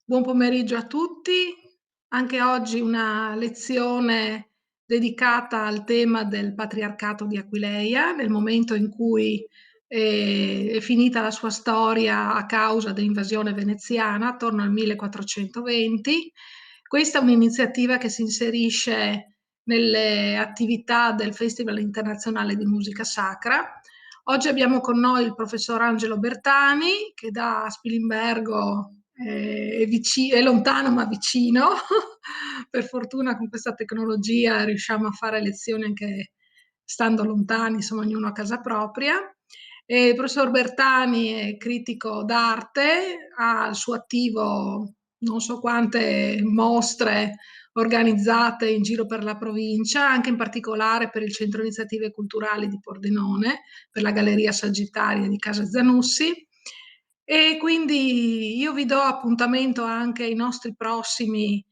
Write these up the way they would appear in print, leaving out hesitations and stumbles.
Buon pomeriggio a tutti. Anche oggi una lezione dedicata al tema del patriarcato di Aquileia, nel momento in cui è finita la sua storia a causa dell'invasione veneziana attorno al 1420. Questa è un'iniziativa che si inserisce nelle attività del Festival internazionale di musica sacra. Oggi abbiamo con noi il professor Angelo Bertani, che da Spilimbergo è lontano ma vicino. Per fortuna con questa tecnologia riusciamo a fare lezioni anche stando lontani, insomma, ognuno a casa propria. Il professor Bertani è critico d'arte, ha al suo attivo non so quante mostre organizzate in giro per la provincia, anche in particolare per il Centro Iniziative Culturali di Pordenone, per la Galleria Sagittaria di Casa Zanussi. E quindi io vi do appuntamento anche ai nostri prossimi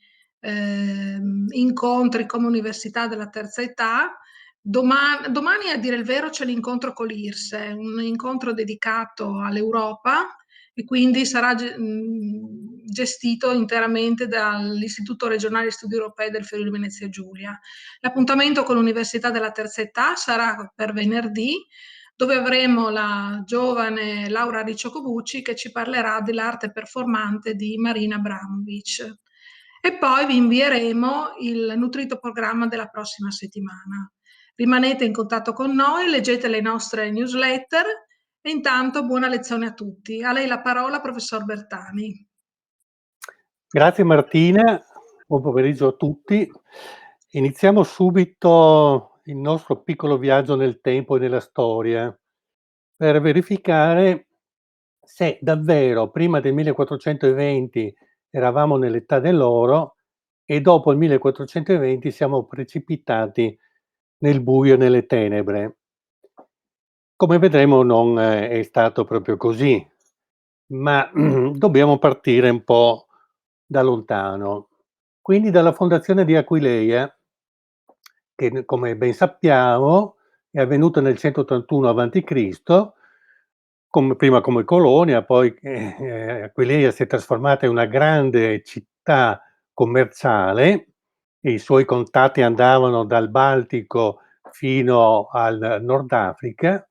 incontri come Università della Terza Età. Domani, a dire il vero, c'è l'incontro con l'IRSE, un incontro dedicato all'Europa e quindi sarà gestito interamente dall'Istituto Regionale di Studi Europei del Friuli Venezia Giulia. L'appuntamento con l'Università della Terza Età sarà per venerdì, dove avremo la giovane Laura Riccio-Cobucci che ci parlerà dell'arte performante di Marina Abramovic. E poi vi invieremo il nutrito programma della prossima settimana. Rimanete in contatto con noi, leggete le nostre newsletter e intanto buona lezione a tutti. A lei la parola, professor Bertani. Grazie Martina, buon pomeriggio a tutti. Iniziamo subito il nostro piccolo viaggio nel tempo e nella storia per verificare se davvero prima del 1420 eravamo nell'età dell'oro e dopo il 1420 siamo precipitati nel buio e nelle tenebre. Come vedremo non è stato proprio così, ma dobbiamo partire un po' da lontano. Quindi dalla fondazione di Aquileia, che come ben sappiamo è avvenuta nel 181 a.C., prima come colonia, poi Aquileia si è trasformata in una grande città commerciale e i suoi contatti andavano dal Baltico fino al Nord Africa,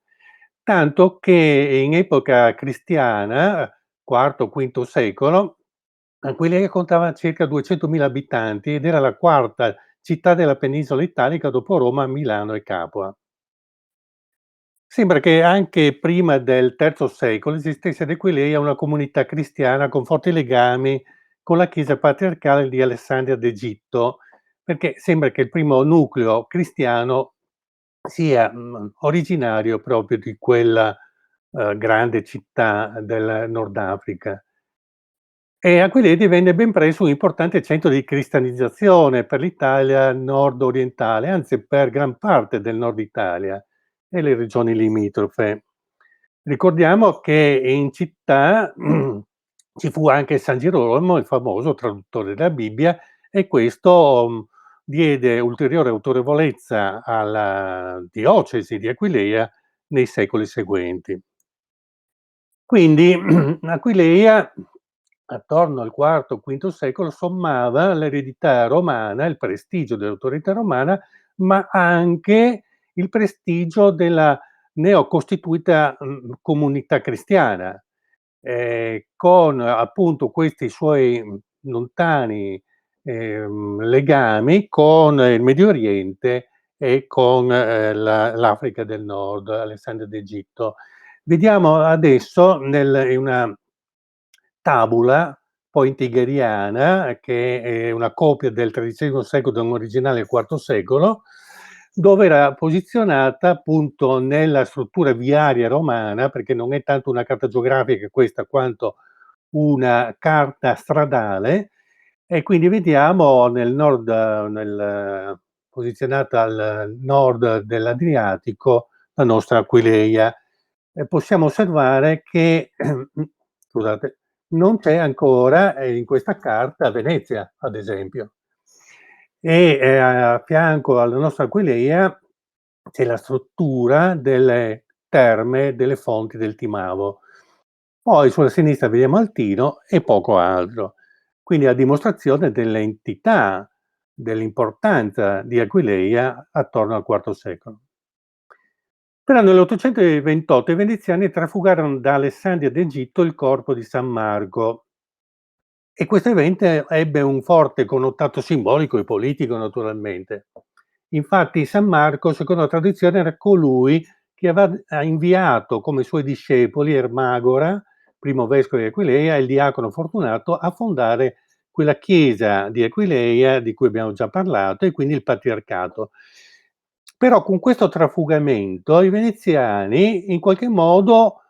tanto che in epoca cristiana, IV-V secolo, Aquileia contava circa 200.000 abitanti ed era la quarta città della penisola italica dopo Roma, Milano e Capua. Sembra che anche prima del III secolo esistesse ad Aquileia una comunità cristiana con forti legami con la chiesa patriarcale di Alessandria d'Egitto, perché sembra che il primo nucleo cristiano sia originario proprio di quella grande città del Nord Africa. E Aquileia divenne ben presto un importante centro di cristianizzazione per l'Italia nord-orientale, anzi per gran parte del nord Italia e le regioni limitrofe. Ricordiamo che in città ci fu anche San Girolamo, il famoso traduttore della Bibbia, e questo diede ulteriore autorevolezza alla diocesi di Aquileia nei secoli seguenti. Quindi Aquileia, attorno al IV-V secolo, sommava l'eredità romana, il prestigio dell'autorità romana, ma anche il prestigio della neocostituita comunità cristiana, con appunto questi suoi lontani legami con il Medio Oriente e con l'Africa del Nord, Alessandria d'Egitto. Vediamo adesso in una tabula pointigheriana, che è una copia del XIII secolo da un originale del IV secolo, dove era posizionata appunto nella struttura viaria romana, perché non è tanto una carta geografica questa quanto una carta stradale, e quindi vediamo nel nord, posizionata al nord dell'Adriatico, la nostra Aquileia. Possiamo osservare che scusate, non c'è ancora in questa carta Venezia, ad esempio. E a fianco alla nostra Aquileia c'è la struttura delle terme delle fonti del Timavo. Poi sulla sinistra vediamo Altino e poco altro. quindi a dimostrazione dell'entità, dell'importanza di Aquileia attorno al IV secolo. Però nell'828 i veneziani trafugarono da Alessandria d'Egitto il corpo di San Marco e questo evento ebbe un forte connotato simbolico e politico naturalmente. Infatti San Marco, secondo la tradizione, era colui che ha inviato come suoi discepoli Ermagora, primo vescovo di Aquileia, e il diacono Fortunato a fondare quella chiesa di Aquileia di cui abbiamo già parlato e quindi il patriarcato. Però con questo trafugamento i veneziani in qualche modo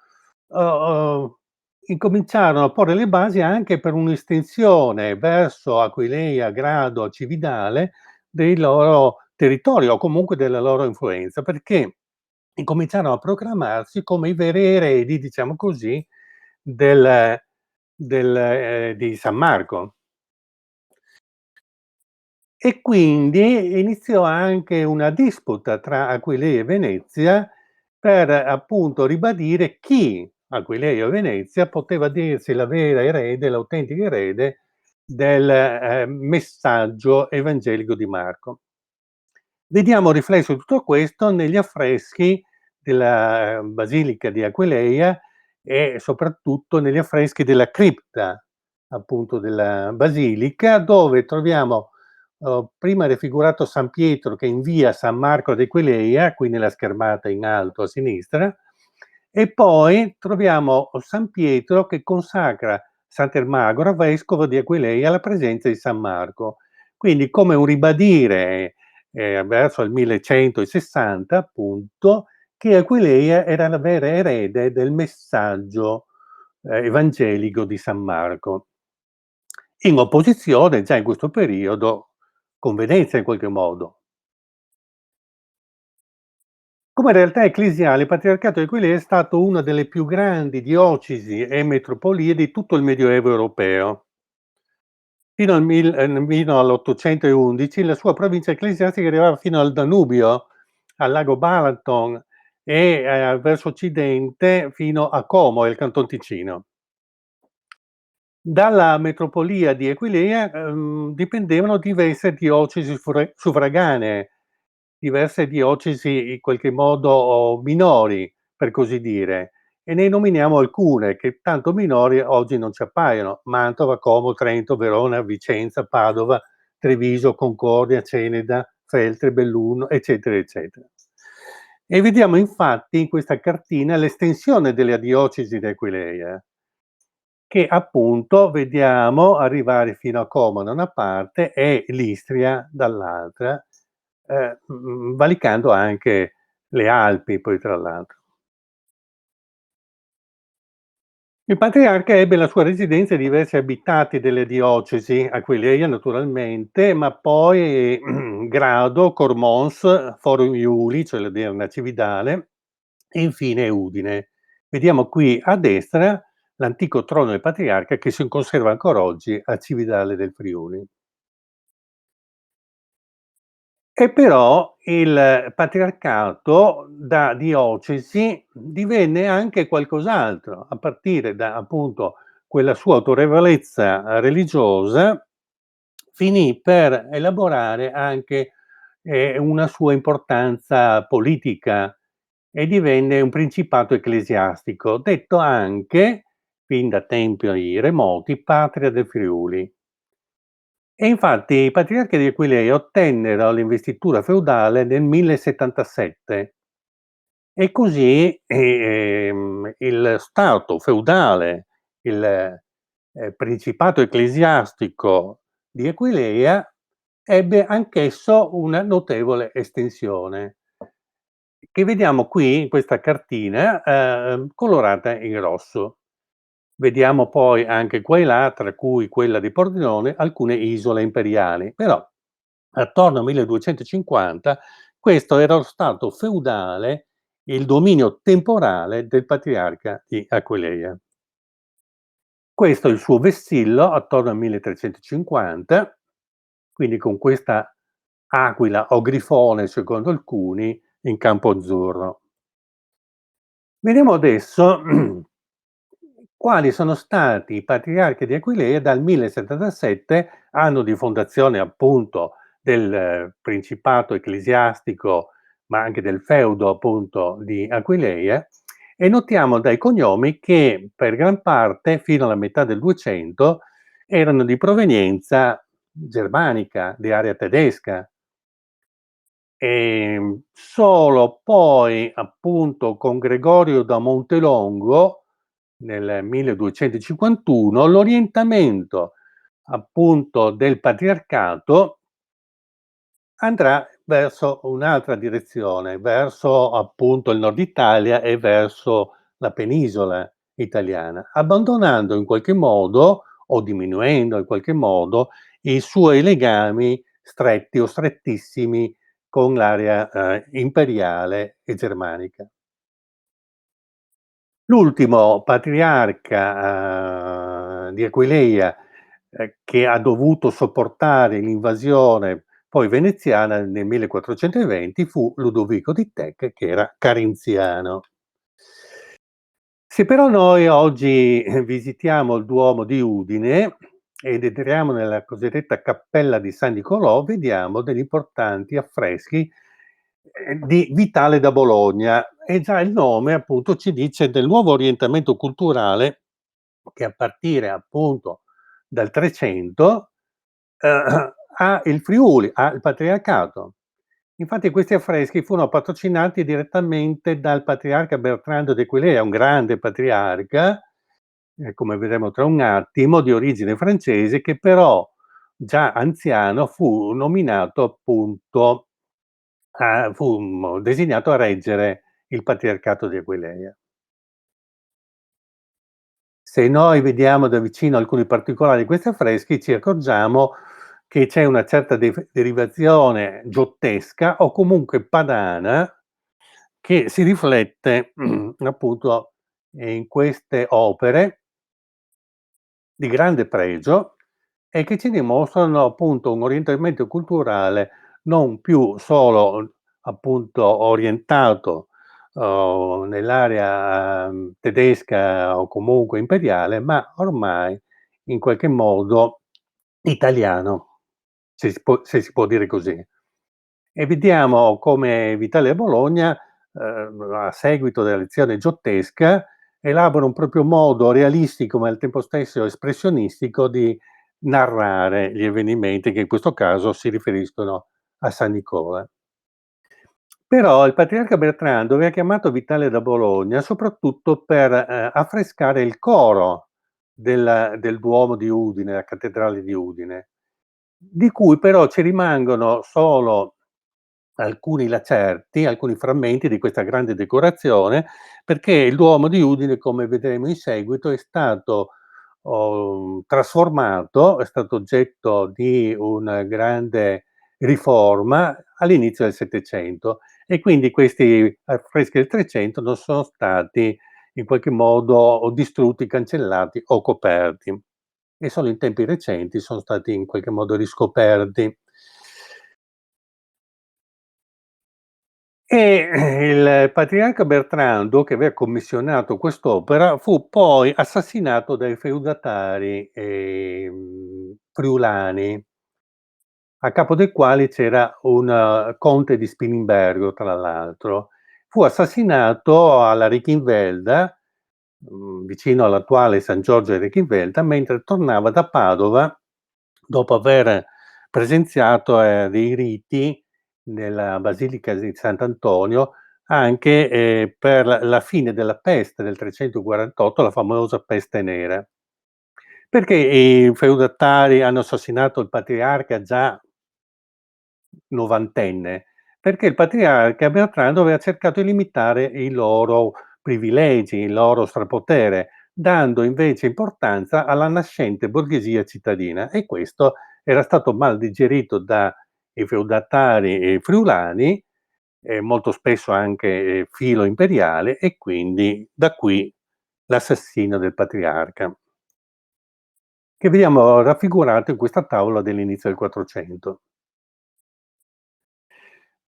incominciarono a porre le basi anche per un'estensione verso Aquileia, Grado, Cividale dei loro territori o comunque della loro influenza, perché incominciarono a proclamarsi come i veri eredi, diciamo così, di San Marco. E quindi iniziò anche una disputa tra Aquileia e Venezia per appunto ribadire chi, Aquileia o Venezia, poteva dirsi la vera erede, l'autentica erede del messaggio evangelico di Marco. Vediamo riflesso tutto questo negli affreschi della Basilica di Aquileia e soprattutto negli affreschi della cripta, appunto, della basilica, dove troviamo prima raffigurato San Pietro che invia San Marco ad Aquileia, qui nella schermata in alto a sinistra, e poi troviamo San Pietro che consacra Sant'Ermagora, vescovo di Aquileia, alla presenza di San Marco. Quindi come un ribadire verso il 1160 appunto, che Aquileia era la vera erede del messaggio evangelico di San Marco, in opposizione già in questo periodo con Venezia in qualche modo. Come realtà ecclesiale, il Patriarcato di Aquileia è stato una delle più grandi diocesi e metropolie di tutto il Medioevo europeo. Fino all'811 la sua provincia ecclesiastica arrivava fino al Danubio, al lago Balaton e verso occidente fino a Como e il Canton Ticino. Dalla metropolia di Aquileia dipendevano diverse diocesi suffraganee, diverse diocesi in qualche modo minori, per così dire, e ne nominiamo alcune che tanto minori oggi non ci appaiono: Mantova, Como, Trento, Verona, Vicenza, Padova, Treviso, Concordia, Ceneda, Feltre, Belluno, eccetera, eccetera. E vediamo infatti in questa cartina l'estensione della diocesi di Aquileia, che appunto vediamo arrivare fino a Como da una parte e l'Istria dall'altra, valicando anche le Alpi poi tra l'altro. Il patriarca ebbe la sua residenza in diversi abitati delle diocesi, Aquileia naturalmente, ma poi Grado, Cormons, Forum Iuli, cioè l'odierna Cividale, e infine Udine. Vediamo qui a destra l'antico trono del patriarca che si conserva ancora oggi a Cividale del Friuli. E però il patriarcato da diocesi divenne anche qualcos'altro, a partire da appunto quella sua autorevolezza religiosa, finì per elaborare anche una sua importanza politica e divenne un principato ecclesiastico, detto anche, fin da tempi remoti, patria del Friuli. E infatti i patriarchi di Aquileia ottennero l'investitura feudale nel 1077 e così, il stato feudale, il, principato ecclesiastico di Aquileia ebbe anch'esso una notevole estensione, che vediamo qui in questa cartina, colorata in rosso. Vediamo poi anche qua e là, tra cui quella di Pordenone, alcune isole imperiali. Però attorno al 1250 questo era lo stato feudale, il dominio temporale del patriarca di Aquileia. Questo è il suo vessillo attorno al 1350, quindi con questa aquila o grifone secondo alcuni in campo azzurro. Vediamo adesso quali sono stati i patriarchi di Aquileia dal 1077, anno di fondazione appunto del principato ecclesiastico, ma anche del feudo appunto di Aquileia, e notiamo dai cognomi che per gran parte, fino alla metà del 200, erano di provenienza germanica, di area tedesca. Solo poi, appunto, con Gregorio da Montelongo, nel 1251, l'orientamento, appunto, del patriarcato andrà verso un'altra direzione, verso appunto il nord Italia e verso la penisola italiana, abbandonando in qualche modo o diminuendo in qualche modo i suoi legami stretti o strettissimi con l'area imperiale e germanica. L'ultimo patriarca di Aquileia che ha dovuto sopportare l'invasione poi veneziana nel 1420 fu Ludovico di Tech, che era carinziano. Se però noi oggi visitiamo il Duomo di Udine ed entriamo nella cosiddetta Cappella di San Nicolò, vediamo degli importanti affreschi di Vitale da Bologna, e già il nome appunto ci dice del nuovo orientamento culturale che a partire appunto dal 300 ha il Friuli, ha il patriarcato. Infatti questi affreschi furono patrocinati direttamente dal patriarca Bertrando di Aquileia, un grande patriarca, come vedremo tra un attimo, di origine francese, che però già anziano fu nominato appunto designato a reggere il patriarcato di Aquileia. Se noi vediamo da vicino alcuni particolari di questi affreschi, ci accorgiamo che c'è una certa derivazione giottesca o comunque padana che si riflette appunto in queste opere di grande pregio e che ci dimostrano appunto un orientamento culturale non più solo appunto orientato nell'area tedesca o comunque imperiale, ma ormai in qualche modo italiano, se si può dire così. E vediamo come Vitale a Bologna, a seguito della lezione giottesca, elabora un proprio modo realistico, ma al tempo stesso espressionistico, di narrare gli avvenimenti che in questo caso si riferiscono a San Nicola. Però il patriarca Bertrando aveva chiamato Vitale da Bologna soprattutto per affrescare il coro del Duomo di Udine, la cattedrale di Udine, di cui però ci rimangono solo alcuni lacerti, alcuni frammenti di questa grande decorazione, perché il Duomo di Udine, come vedremo in seguito, è stato trasformato, è stato oggetto di una grande riforma all'inizio del '700, e quindi questi affreschi del '300 non sono stati in qualche modo o distrutti, cancellati o coperti, e solo in tempi recenti sono stati in qualche modo riscoperti. Il patriarca Bertrando, che aveva commissionato quest'opera, fu poi assassinato dai feudatari friulani, a capo dei quali c'era un conte di Spilimbergo, tra l'altro. Fu assassinato alla Richinvelda, vicino all'attuale San Giorgio di Richinvelda, mentre tornava da Padova dopo aver presenziato dei riti nella Basilica di Sant'Antonio, anche per la fine della peste del 348, la famosa peste nera. Perché i feudatari hanno assassinato il patriarca già novantenne? Perché il patriarca Bertrando aveva cercato di limitare i loro privilegi, il loro strapotere, dando invece importanza alla nascente borghesia cittadina, e questo era stato mal digerito dai feudatari friulani, molto spesso anche filo imperiale, e quindi da qui l'assassinio del patriarca, che vediamo raffigurato in questa tavola dell'inizio del 400.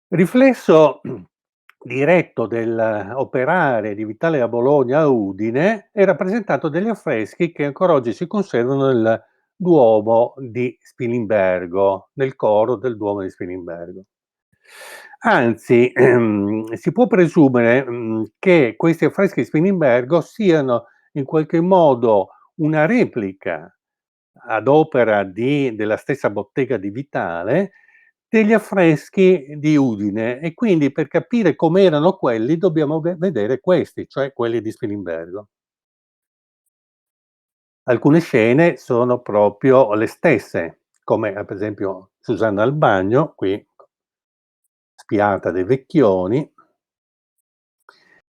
Riflesso diretto dell'operare di Vitale da Bologna a Udine e rappresentato dagli affreschi che ancora oggi si conservano nel Duomo di Spilimbergo, nel coro del Duomo di Spilimbergo. Anzi, si può presumere, che questi affreschi di Spilimbergo siano in qualche modo una replica ad opera della stessa bottega di Vitale, degli affreschi di Udine e quindi per capire com'erano quelli dobbiamo vedere questi, cioè quelli di Spilimbergo. Alcune scene sono proprio le stesse, come per esempio Susanna al bagno, qui spiata dai vecchioni,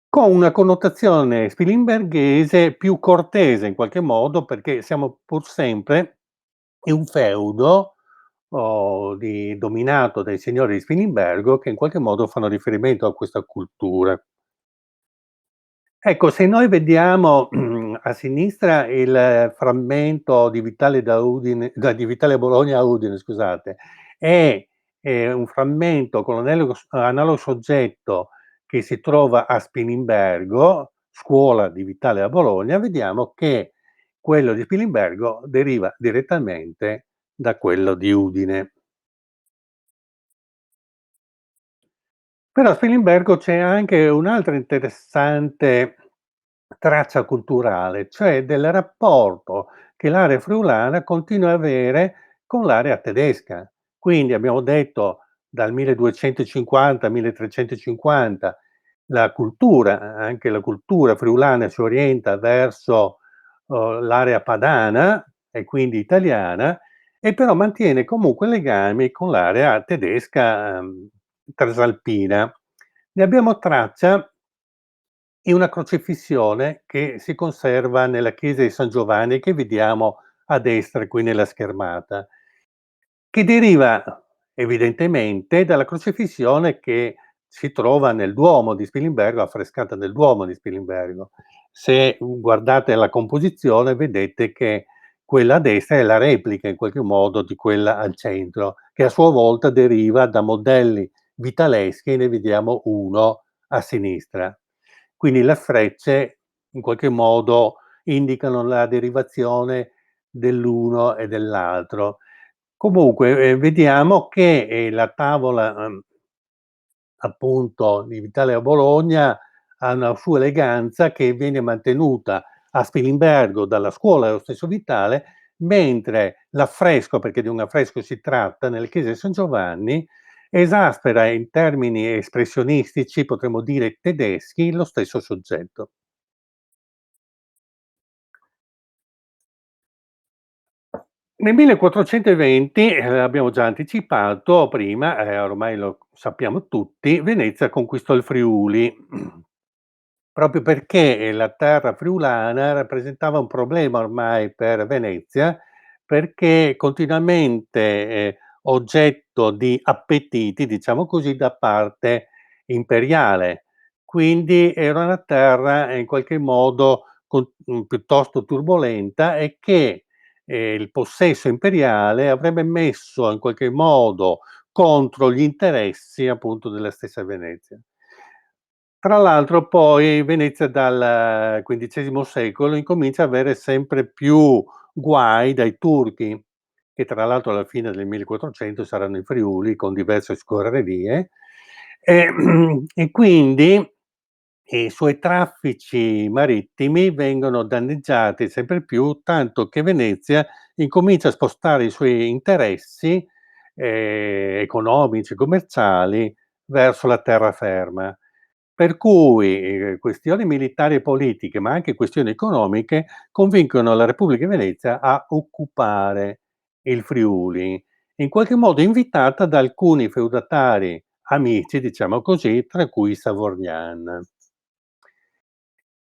con una connotazione spilimberghese più cortese in qualche modo, perché siamo pur sempre in un feudo dominato dai signori di Spilimbergo che in qualche modo fanno riferimento a questa cultura. Ecco, se noi vediamo a sinistra il frammento di Vitale da Udine di Vitale Bologna a Udine scusate, e, un frammento con analogo soggetto che si trova a Spilimbergo, scuola di Vitale a Bologna, vediamo che quello di Spilimbergo deriva direttamente da quello di Udine. Però a Spilimbergo c'è anche un'altra interessante traccia culturale, cioè del rapporto che l'area friulana continua a avere con l'area tedesca. Quindi abbiamo detto dal 1250, 1350 la cultura, anche la cultura friulana si orienta verso, l'area padana e quindi italiana, e però mantiene comunque legami con l'area tedesca, trasalpina. Ne abbiamo traccia in una crocifissione che si conserva nella chiesa di San Giovanni, che vediamo a destra qui nella schermata, che deriva evidentemente dalla crocifissione che si trova nel Duomo di Spilimbergo, affrescata nel Duomo di Spilimbergo. Se guardate la composizione vedete che quella a destra è la replica in qualche modo di quella al centro, che a sua volta deriva da modelli vitaleschi, ne vediamo uno a sinistra. Quindi le frecce in qualche modo indicano la derivazione dell'uno e dell'altro. Comunque, vediamo che, la tavola, appunto di Vitale a Bologna ha una sua eleganza che viene mantenuta a Spilimbergo dalla scuola dello stesso Vitale, mentre l'affresco, perché di un affresco si tratta, nella chiesa di San Giovanni, esaspera in termini espressionistici, potremmo dire tedeschi, lo stesso soggetto. Nel 1420, abbiamo già anticipato prima, ormai lo sappiamo tutti, Venezia conquistò il Friuli, proprio perché, la terra friulana rappresentava un problema ormai per Venezia, perché continuamente, oggetto di appetiti, diciamo così, da parte imperiale. Quindi era una terra in qualche modo piuttosto turbolenta e che, il possesso imperiale avrebbe messo in qualche modo contro gli interessi appunto della stessa Venezia. Tra l'altro poi Venezia dal XV secolo incomincia a avere sempre più guai dai turchi, che tra l'altro alla fine del 1400 saranno in Friuli con diverse scorrerie, e e quindi i suoi traffici marittimi vengono danneggiati sempre più, tanto che Venezia incomincia a spostare i suoi interessi, economici, commerciali verso la terraferma. Per cui, questioni militari e politiche, ma anche questioni economiche, convincono la Repubblica di Venezia a occupare il Friuli, in qualche modo invitata da alcuni feudatari amici, diciamo così, tra cui i Savognàn.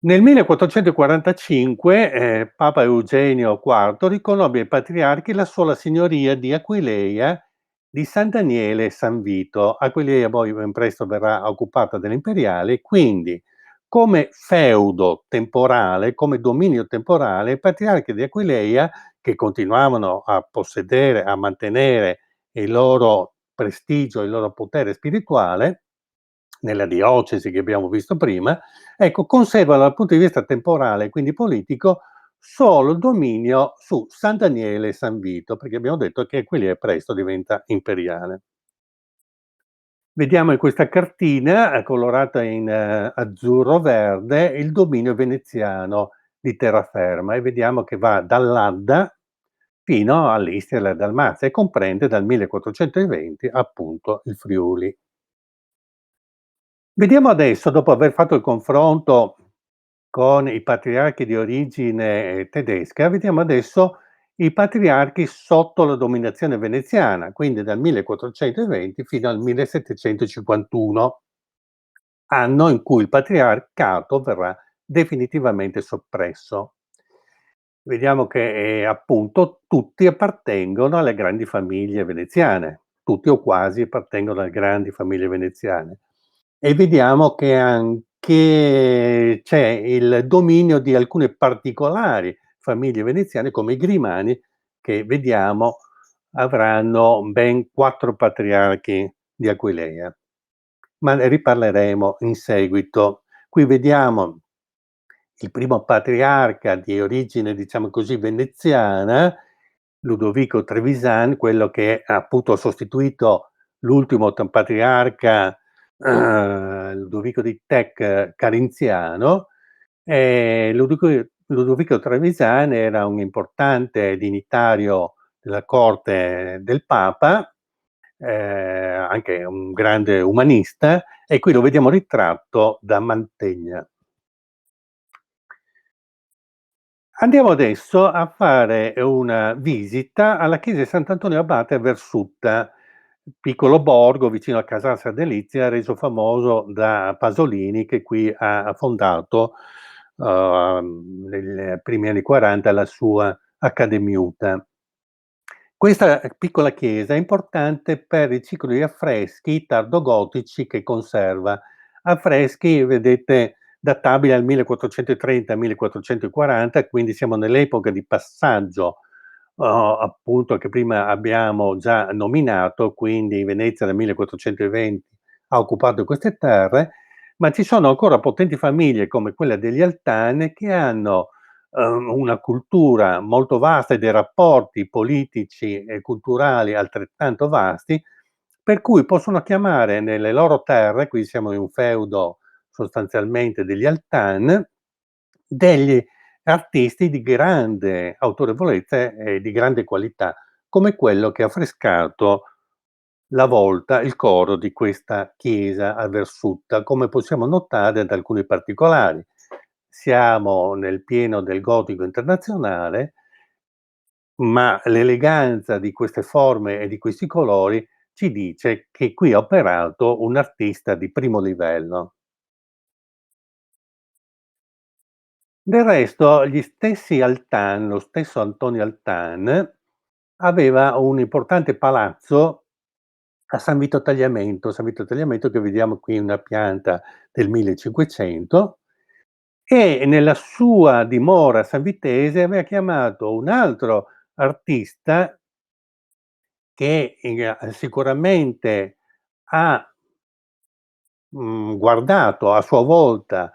Nel 1445, Papa Eugenio IV riconobbe ai patriarchi la sola signoria di Aquileia, di San Daniele e San Vito. Aquileia poi ben presto verrà occupata dalle imperiali, quindi come feudo temporale, come dominio temporale, i patriarchi di Aquileia, che continuavano a possedere, a mantenere il loro prestigio, il loro potere spirituale, nella diocesi che abbiamo visto prima, ecco, conservano dal punto di vista temporale, quindi politico, solo il dominio su San Daniele e San Vito, perché abbiamo detto che Aquileia presto diventa imperiale. Vediamo in questa cartina, colorata in azzurro-verde, il dominio veneziano di terraferma e vediamo che va dall'Adda fino all'Istria e alla Dalmazia e comprende dal 1420 appunto il Friuli. Vediamo adesso, dopo aver fatto il confronto con i patriarchi di origine tedesca, vediamo adesso i patriarchi sotto la dominazione veneziana, quindi dal 1420 fino al 1751, anno in cui il patriarcato verrà definitivamente soppresso. Vediamo che, appunto, tutti appartengono alle grandi famiglie veneziane, tutti o quasi appartengono alle grandi famiglie veneziane. E vediamo che anche c'è il dominio di alcune particolari famiglie veneziane, come i Grimani, che vediamo avranno ben 4 patriarchi di Aquileia. Ma ne riparleremo in seguito. Qui vediamo il primo patriarca di origine, diciamo così, veneziana, Ludovico Trevisan, quello che appunto ha sostituito l'ultimo patriarca, Ludovico di Tech carinziano. Ludovico Trevisan era un importante dignitario della corte del Papa, anche un grande umanista, e qui lo vediamo ritratto da Mantegna. Andiamo adesso a fare una visita alla chiesa di Sant'Antonio Abate a Versutta, piccolo borgo vicino a Casal San Delizia, reso famoso da Pasolini, che qui ha fondato, nei primi anni '40 la sua Accademiuta. Questa piccola chiesa è importante per il ciclo di affreschi tardogotici che conserva. Affreschi, vedete, databili al 1430-1440, quindi siamo nell'epoca di passaggio, appunto, che prima abbiamo già nominato, quindi Venezia dal 1420 ha occupato queste terre, ma ci sono ancora potenti famiglie come quella degli Altan che hanno una cultura molto vasta e dei rapporti politici e culturali altrettanto vasti, per cui possono chiamare nelle loro terre, qui siamo in un feudo sostanzialmente degli Altan, degli artisti di grande autorevolezza e di grande qualità, come quello che ha affrescato la volta, il coro di questa chiesa a Versutta, come possiamo notare da alcuni particolari. Siamo nel pieno del gotico internazionale, ma l'eleganza di queste forme e di questi colori ci dice che qui ha operato un artista di primo livello. Del resto gli stessi Altan, lo stesso Antonio Altan, aveva un importante palazzo a San Vito Tagliamento che vediamo qui in una pianta del 1500, e nella sua dimora sanvitese aveva chiamato un altro artista che sicuramente ha guardato a sua volta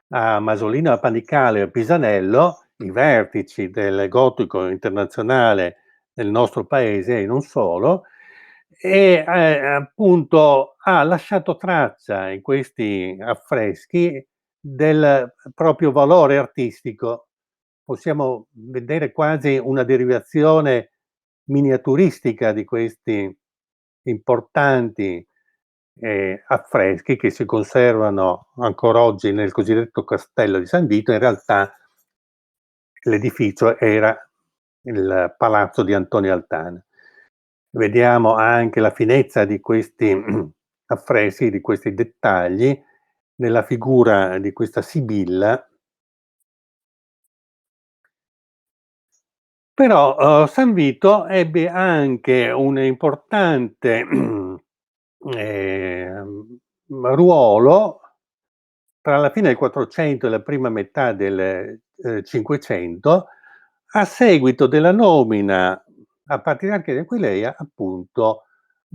a Masolino, a Panicale e a Pisanello, i vertici del gotico internazionale nel nostro paese e non solo, e appunto ha lasciato traccia in questi affreschi del proprio valore artistico. Possiamo vedere quasi una derivazione miniaturistica di questi importanti affreschi che si conservano ancora oggi nel cosiddetto castello di San Vito. In realtà l'edificio era il palazzo di Antonio Altan. Vediamo anche la finezza di questi affreschi, di questi dettagli, nella figura di questa Sibilla. Però, San Vito ebbe anche un importante, ruolo tra la fine del 400 e la prima metà del, 500, a seguito della nomina a patriarca di Aquileia, appunto,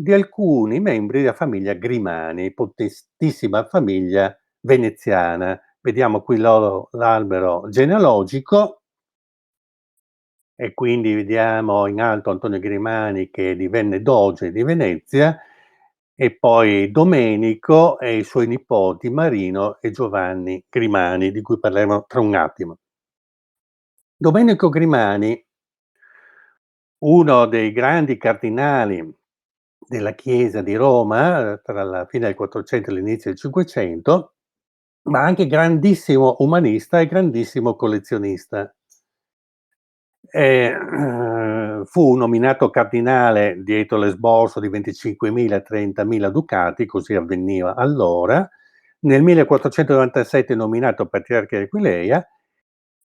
di alcuni membri della famiglia Grimani, potentissima famiglia veneziana. Vediamo qui l'albero genealogico e quindi vediamo in alto Antonio Grimani che divenne doge di Venezia e poi Domenico e i suoi nipoti Marino e Giovanni Grimani, di cui parleremo tra un attimo. Domenico Grimani, uno dei grandi cardinali della Chiesa di Roma, tra la fine del 400 e l'inizio del 500, ma anche grandissimo umanista e grandissimo collezionista. Fu nominato cardinale dietro l'esborso di 25.000 e 30.000 ducati, così avveniva allora. Nel 1497 nominato patriarca di Aquileia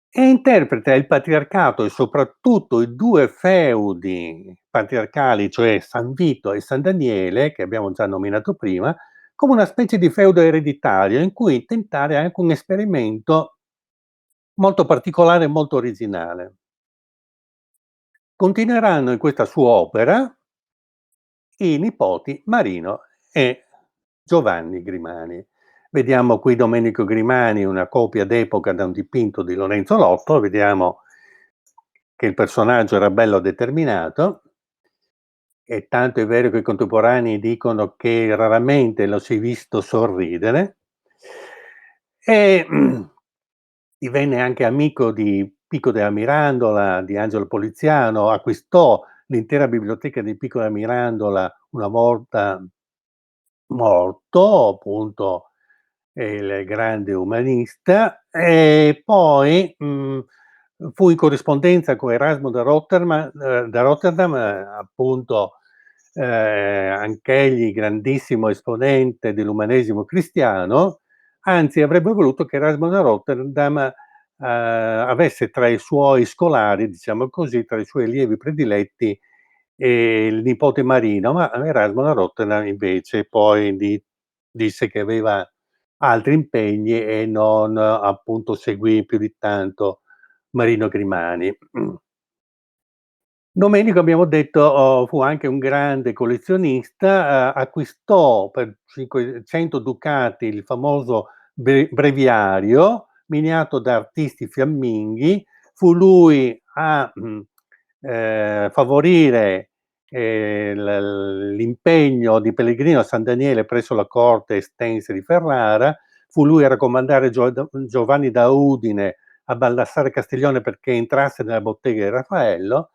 e interpreta il patriarcato e soprattutto i 2 feudi patriarcali, cioè San Vito e San Daniele, che abbiamo già nominato prima, come una specie di feudo ereditario in cui tentare anche un esperimento molto particolare e molto originale. Continueranno in questa sua opera i nipoti Marino e Giovanni Grimani. Vediamo qui Domenico Grimani, una copia d'epoca da un dipinto di Lorenzo Lotto, vediamo che il personaggio era bello determinato, e tanto è vero che i contemporanei dicono che raramente lo si è visto sorridere. E divenne anche amico di Pico della Mirandola, di Angelo Poliziano, acquistò l'intera biblioteca di Pico della Mirandola una volta morto, appunto, il grande umanista, e poi, fu in corrispondenza con Erasmo da Rotterdam, appunto, anch'egli grandissimo esponente dell'umanesimo cristiano, anzi avrebbe voluto che Erasmo da Rotterdam, avesse tra i suoi scolari, diciamo così, tra i suoi allievi prediletti, il nipote Marino, ma Erasmo da Rotterdam invece poi disse che aveva altri impegni e non appunto seguì più di tanto Marino Grimani. Domenico abbiamo detto, fu anche un grande collezionista, acquistò per 500 ducati il famoso breviario, miniato da artisti fiamminghi. Fu lui a, favorire, l'impegno di Pellegrino a San Daniele presso la corte estense di Ferrara. Fu lui a raccomandare Giovanni da Udine a Baldassare Castiglione perché entrasse nella bottega di Raffaello.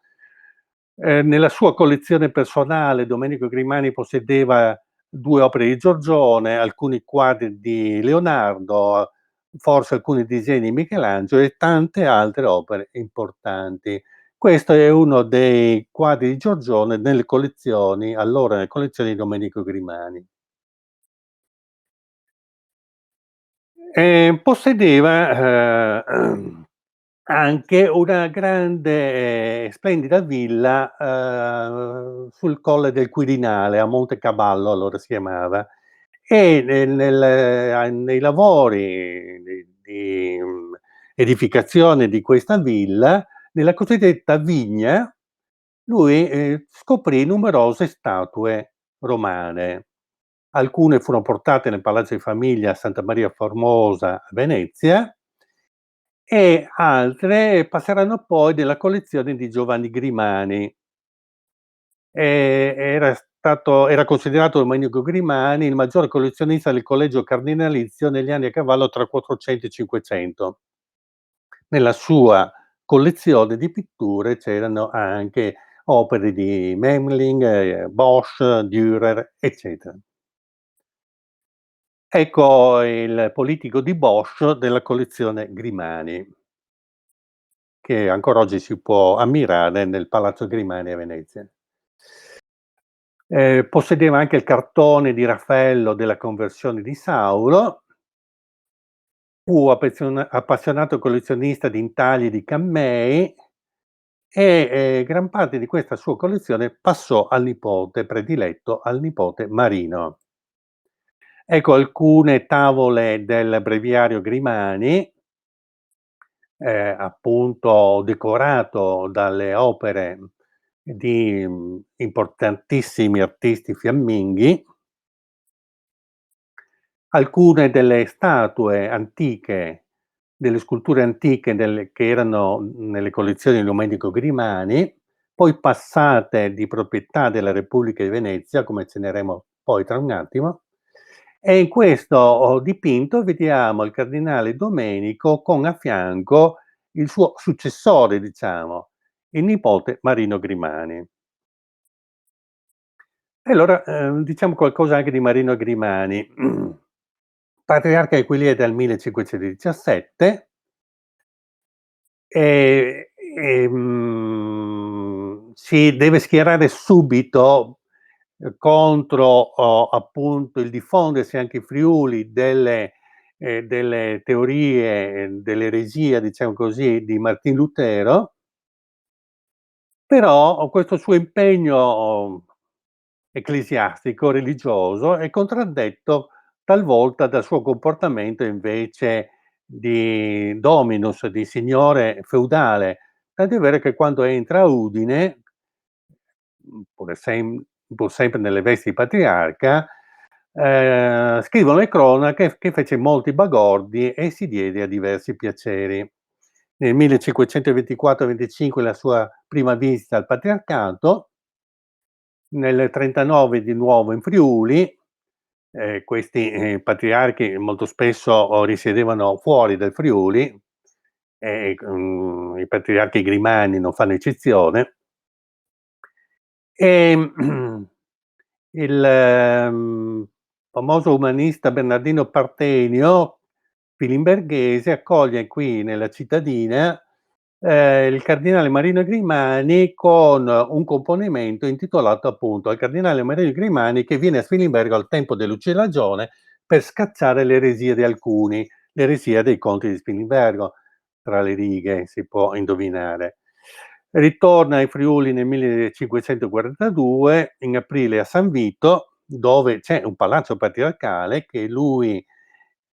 Nella sua collezione personale Domenico Grimani possedeva 2 opere di Giorgione, alcuni quadri di Leonardo, forse alcuni disegni di Michelangelo e tante altre opere importanti. Questo è uno dei quadri di Giorgione nelle collezioni di Domenico Grimani. Possedeva, anche una grande e splendida villa, sul Colle del Quirinale, a Montecavallo allora si chiamava, e nei lavori di edificazione di questa villa, nella cosiddetta vigna, lui, scoprì numerose statue romane. Alcune furono portate nel Palazzo di Famiglia a Santa Maria Formosa a Venezia e altre passeranno poi nella collezione di Giovanni Grimani. Era considerato Domenico Grimani il maggiore collezionista del collegio cardinalizio negli anni a cavallo tra 400 e 500. Nella sua collezione di pitture c'erano anche opere di Memling, Bosch, Dürer, eccetera. Ecco il politico di Bosch della collezione Grimani, che ancora oggi si può ammirare nel Palazzo Grimani a Venezia. Possedeva anche il cartone di Raffaello della Conversione di Saulo. Fu appassionato collezionista di intagli di cammei e, gran parte di questa sua collezione passò al nipote prediletto, al nipote Marino. Ecco alcune tavole del breviario Grimani, appunto decorato dalle opere di, importantissimi artisti fiamminghi. Alcune delle statue antiche, delle sculture antiche che erano nelle collezioni di Domenico Grimani, poi passate di proprietà della Repubblica di Venezia, come accenneremo poi tra un attimo, e in questo dipinto vediamo il cardinale Domenico con a fianco il suo successore, diciamo, il nipote Marino Grimani. E allora, diciamo qualcosa anche di Marino Grimani. Patriarca di Aquileia dal 1517, e, si deve schierare subito, contro, appunto il diffondersi anche in Friuli delle teorie, dell'eresia, diciamo così, di Martin Lutero, però questo suo impegno ecclesiastico, religioso, è contraddetto talvolta dal suo comportamento invece di dominus, di signore feudale, tant'è vero che quando entra a Udine, pur sempre nelle vesti di patriarca, scrivono le cronache che fece molti bagordi e si diede a diversi piaceri. Nel 1524-25 la sua prima visita al patriarcato, nel 39 di nuovo in Friuli. Questi, patriarchi molto spesso risiedevano fuori dal Friuli, e, i patriarchi grimani non fanno eccezione. Il, famoso umanista Bernardino Partenio, filimberghese, accoglie qui nella cittadina, il cardinale Marino Grimani con un componimento intitolato appunto al cardinale Marino Grimani che viene a Spilimbergo al tempo dell'ucciagione per scacciare l'eresia di alcuni, l'eresia dei conti di Spilimbergo, tra le righe si può indovinare. Ritorna ai Friuli nel 1542, in aprile a San Vito, dove c'è un palazzo patriarcale che lui,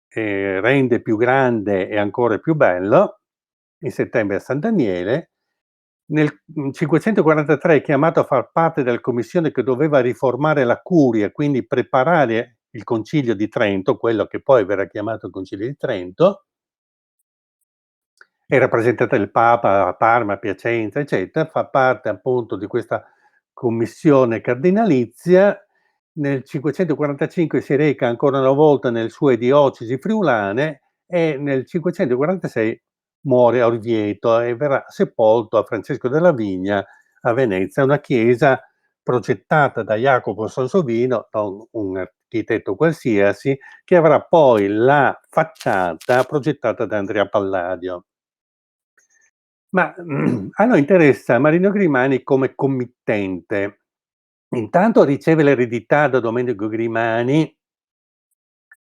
rende più grande e ancora più bello, in settembre a San Daniele. Nel 543 è chiamato a far parte della commissione che doveva riformare la curia, quindi preparare il Concilio di Trento, quello che poi verrà chiamato Concilio di Trento. È rappresentata il Papa a Parma, a Piacenza, eccetera, fa parte appunto di questa commissione cardinalizia. Nel 545 si reca ancora una volta nelle sue diocesi friulane e nel 546 muore a Orvieto e verrà sepolto a Francesco della Vigna a Venezia, una chiesa progettata da Jacopo Sansovino, non un architetto qualsiasi, che avrà poi la facciata progettata da Andrea Palladio. Ma, a noi interessa Marino Grimani come committente. Intanto riceve l'eredità da Domenico Grimani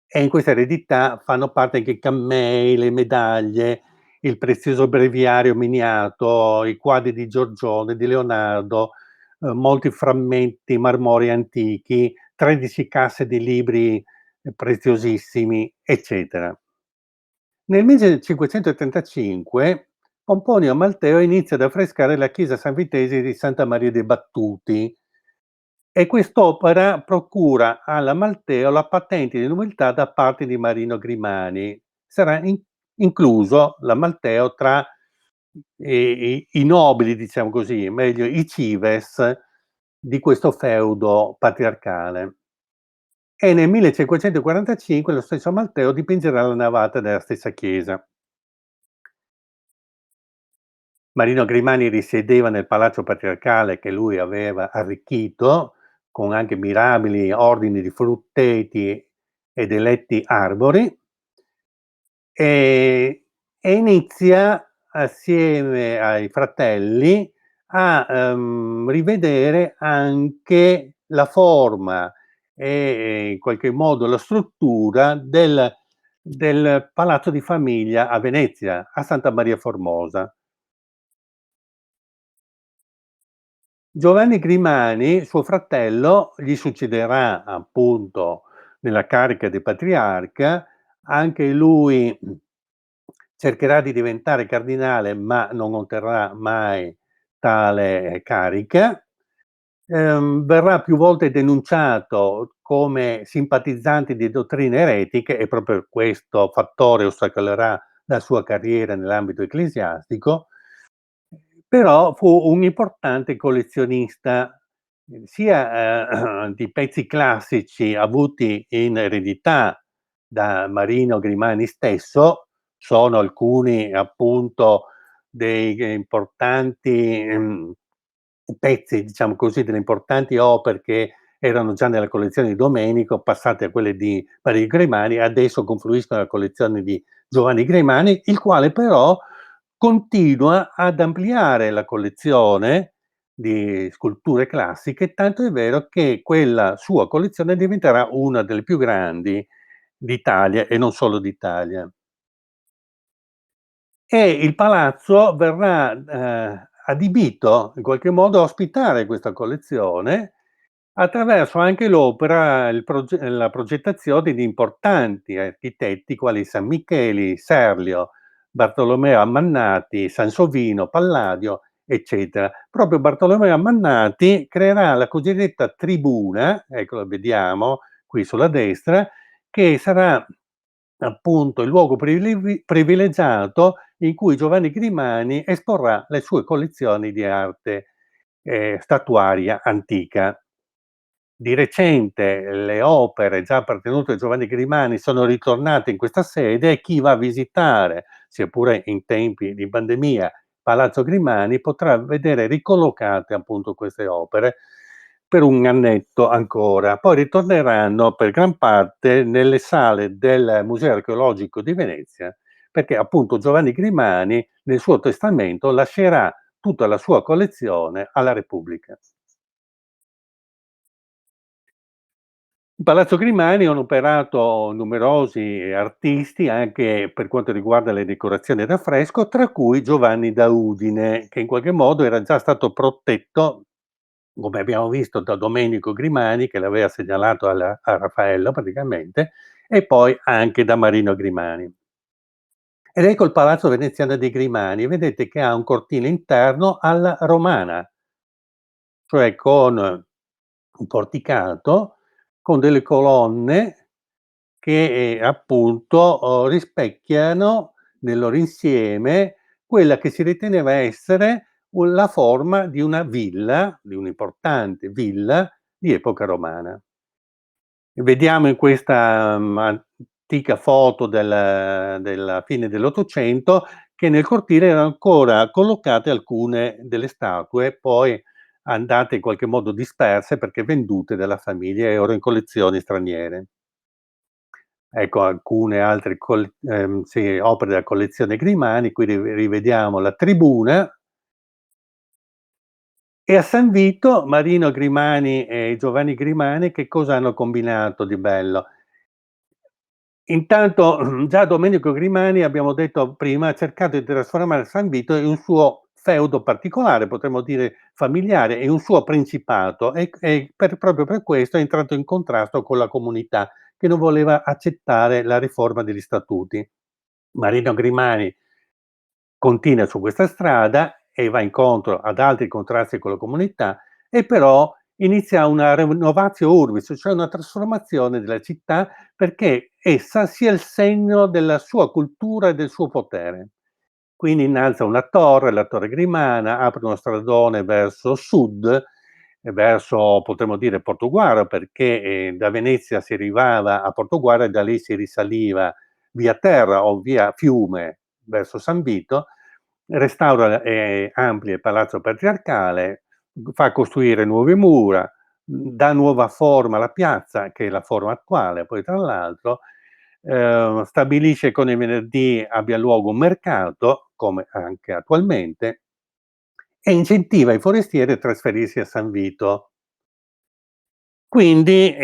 e in questa eredità fanno parte anche i cammei, le medaglie, il prezioso breviario miniato, i quadri di Giorgione, di Leonardo, molti frammenti marmorei antichi, 13 casse di libri preziosissimi, eccetera. Nel 1535 Pomponio Malteo inizia ad affrescare la chiesa San Vitesio di Santa Maria dei Battuti e quest'opera procura alla Malteo la patente di nobiltà da parte di Marino Grimani. Sarà incluso la Malteo tra i nobili, diciamo così, meglio i cives di questo feudo patriarcale. E nel 1545 lo stesso Malteo dipingerà la navata della stessa chiesa. Marino Grimani risiedeva nel palazzo patriarcale che lui aveva arricchito, con anche mirabili ordini di frutteti ed eletti arbori, e inizia assieme ai fratelli a, rivedere anche la forma e in qualche modo la struttura del palazzo di famiglia a Venezia, a Santa Maria Formosa. Giovanni Grimani, suo fratello, gli succederà appunto nella carica di patriarca, anche lui cercherà di diventare cardinale, ma non otterrà mai tale carica. Verrà più volte denunciato come simpatizzante di dottrine eretiche e proprio questo fattore ostacolerà la sua carriera nell'ambito ecclesiastico, però fu un importante collezionista, sia, di pezzi classici avuti in eredità da Marino Grimani stesso, sono alcuni appunto dei importanti, pezzi, diciamo così, delle importanti opere che erano già nella collezione di Domenico, passate a quelle di Marino Grimani, adesso confluiscono nella collezione di Giovanni Grimani, il quale però continua ad ampliare la collezione di sculture classiche, tanto è vero che quella sua collezione diventerà una delle più grandi d'Italia e non solo d'Italia. E il palazzo verrà, adibito in qualche modo a ospitare questa collezione, attraverso anche l'opera la progettazione di importanti architetti quali San Micheli, Serlio, Bartolomeo Ammannati, Sansovino, Palladio, eccetera. Proprio Bartolomeo Ammannati creerà la cosiddetta tribuna, ecco la vediamo qui sulla destra, che sarà appunto il luogo privilegiato in cui Giovanni Grimani esporrà le sue collezioni di arte, statuaria antica. Di recente le opere già appartenute a Giovanni Grimani sono ritornate in questa sede e chi va a visitare, sia pure in tempi di pandemia, Palazzo Grimani potrà vedere ricollocate appunto queste opere per un annetto ancora. Poi ritorneranno per gran parte nelle sale del Museo Archeologico di Venezia, perché appunto Giovanni Grimani nel suo testamento lascerà tutta la sua collezione alla Repubblica. In Palazzo Grimani hanno operato numerosi artisti anche per quanto riguarda le decorazioni ad affresco, tra cui Giovanni da Udine, che in qualche modo era già stato protetto, come abbiamo visto, da Domenico Grimani, che l'aveva segnalato a Raffaello praticamente, e poi anche da Marino Grimani. Ed ecco il Palazzo Veneziano dei Grimani, vedete che ha un cortile interno alla romana, cioè con un porticato, con delle colonne che, appunto, rispecchiano nel loro insieme quella che si riteneva essere la forma di una villa, di un'importante villa di epoca romana. Vediamo in questa, antica foto della fine dell'Ottocento che nel cortile erano ancora collocate alcune delle statue, poi andate in qualche modo disperse perché vendute dalla famiglia e ora in collezioni straniere. Ecco alcune altre sì, opere della collezione Grimani, qui rivediamo la tribuna. E a San Vito Marino Grimani e Giovanni Grimani che cosa hanno combinato di bello? Intanto già Domenico Grimani, abbiamo detto prima, ha cercato di trasformare San Vito in un suo feudo particolare, potremmo dire familiare, in un suo principato e proprio per questo è entrato in contrasto con la comunità che non voleva accettare la riforma degli statuti. Marino Grimani continua su questa strada e va incontro ad altri contrasti con la comunità e però inizia una renovatio urbis, cioè una trasformazione della città perché essa sia il segno della sua cultura e del suo potere. Quindi innalza una torre, la Torre Grimana, apre uno stradone verso sud, e verso potremmo dire Portoguaro perché, da Venezia si arrivava a Portoguaro e da lì si risaliva via terra o via fiume verso San Vito, restaura e amplia il Palazzo Patriarcale, fa costruire nuove mura, dà nuova forma alla piazza, che è la forma attuale poi tra l'altro, stabilisce che ogni venerdì abbia luogo un mercato, come anche attualmente, e incentiva i forestieri a trasferirsi a San Vito. Quindi,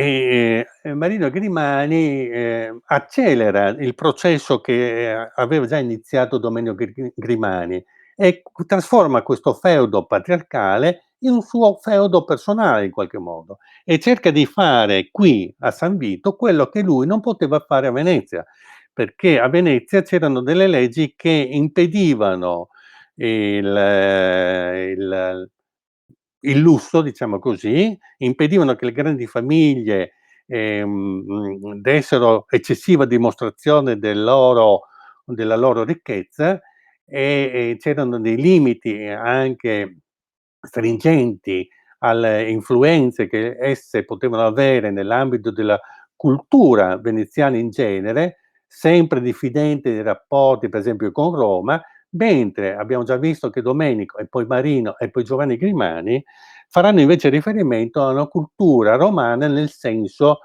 Marino Grimani, accelera il processo che, aveva già iniziato Domenico Grimani e trasforma questo feudo patriarcale in un suo feudo personale in qualche modo e cerca di fare qui a San Vito quello che lui non poteva fare a Venezia, perché a Venezia c'erano delle leggi che impedivano il lusso, diciamo così, impedivano che le grandi famiglie, dessero eccessiva dimostrazione della loro ricchezza e c'erano dei limiti anche stringenti alle influenze che esse potevano avere nell'ambito della cultura veneziana in genere, sempre diffidente dei rapporti per esempio con Roma, mentre abbiamo già visto che Domenico e poi Marino e poi Giovanni Grimani faranno invece riferimento a una cultura romana, nel senso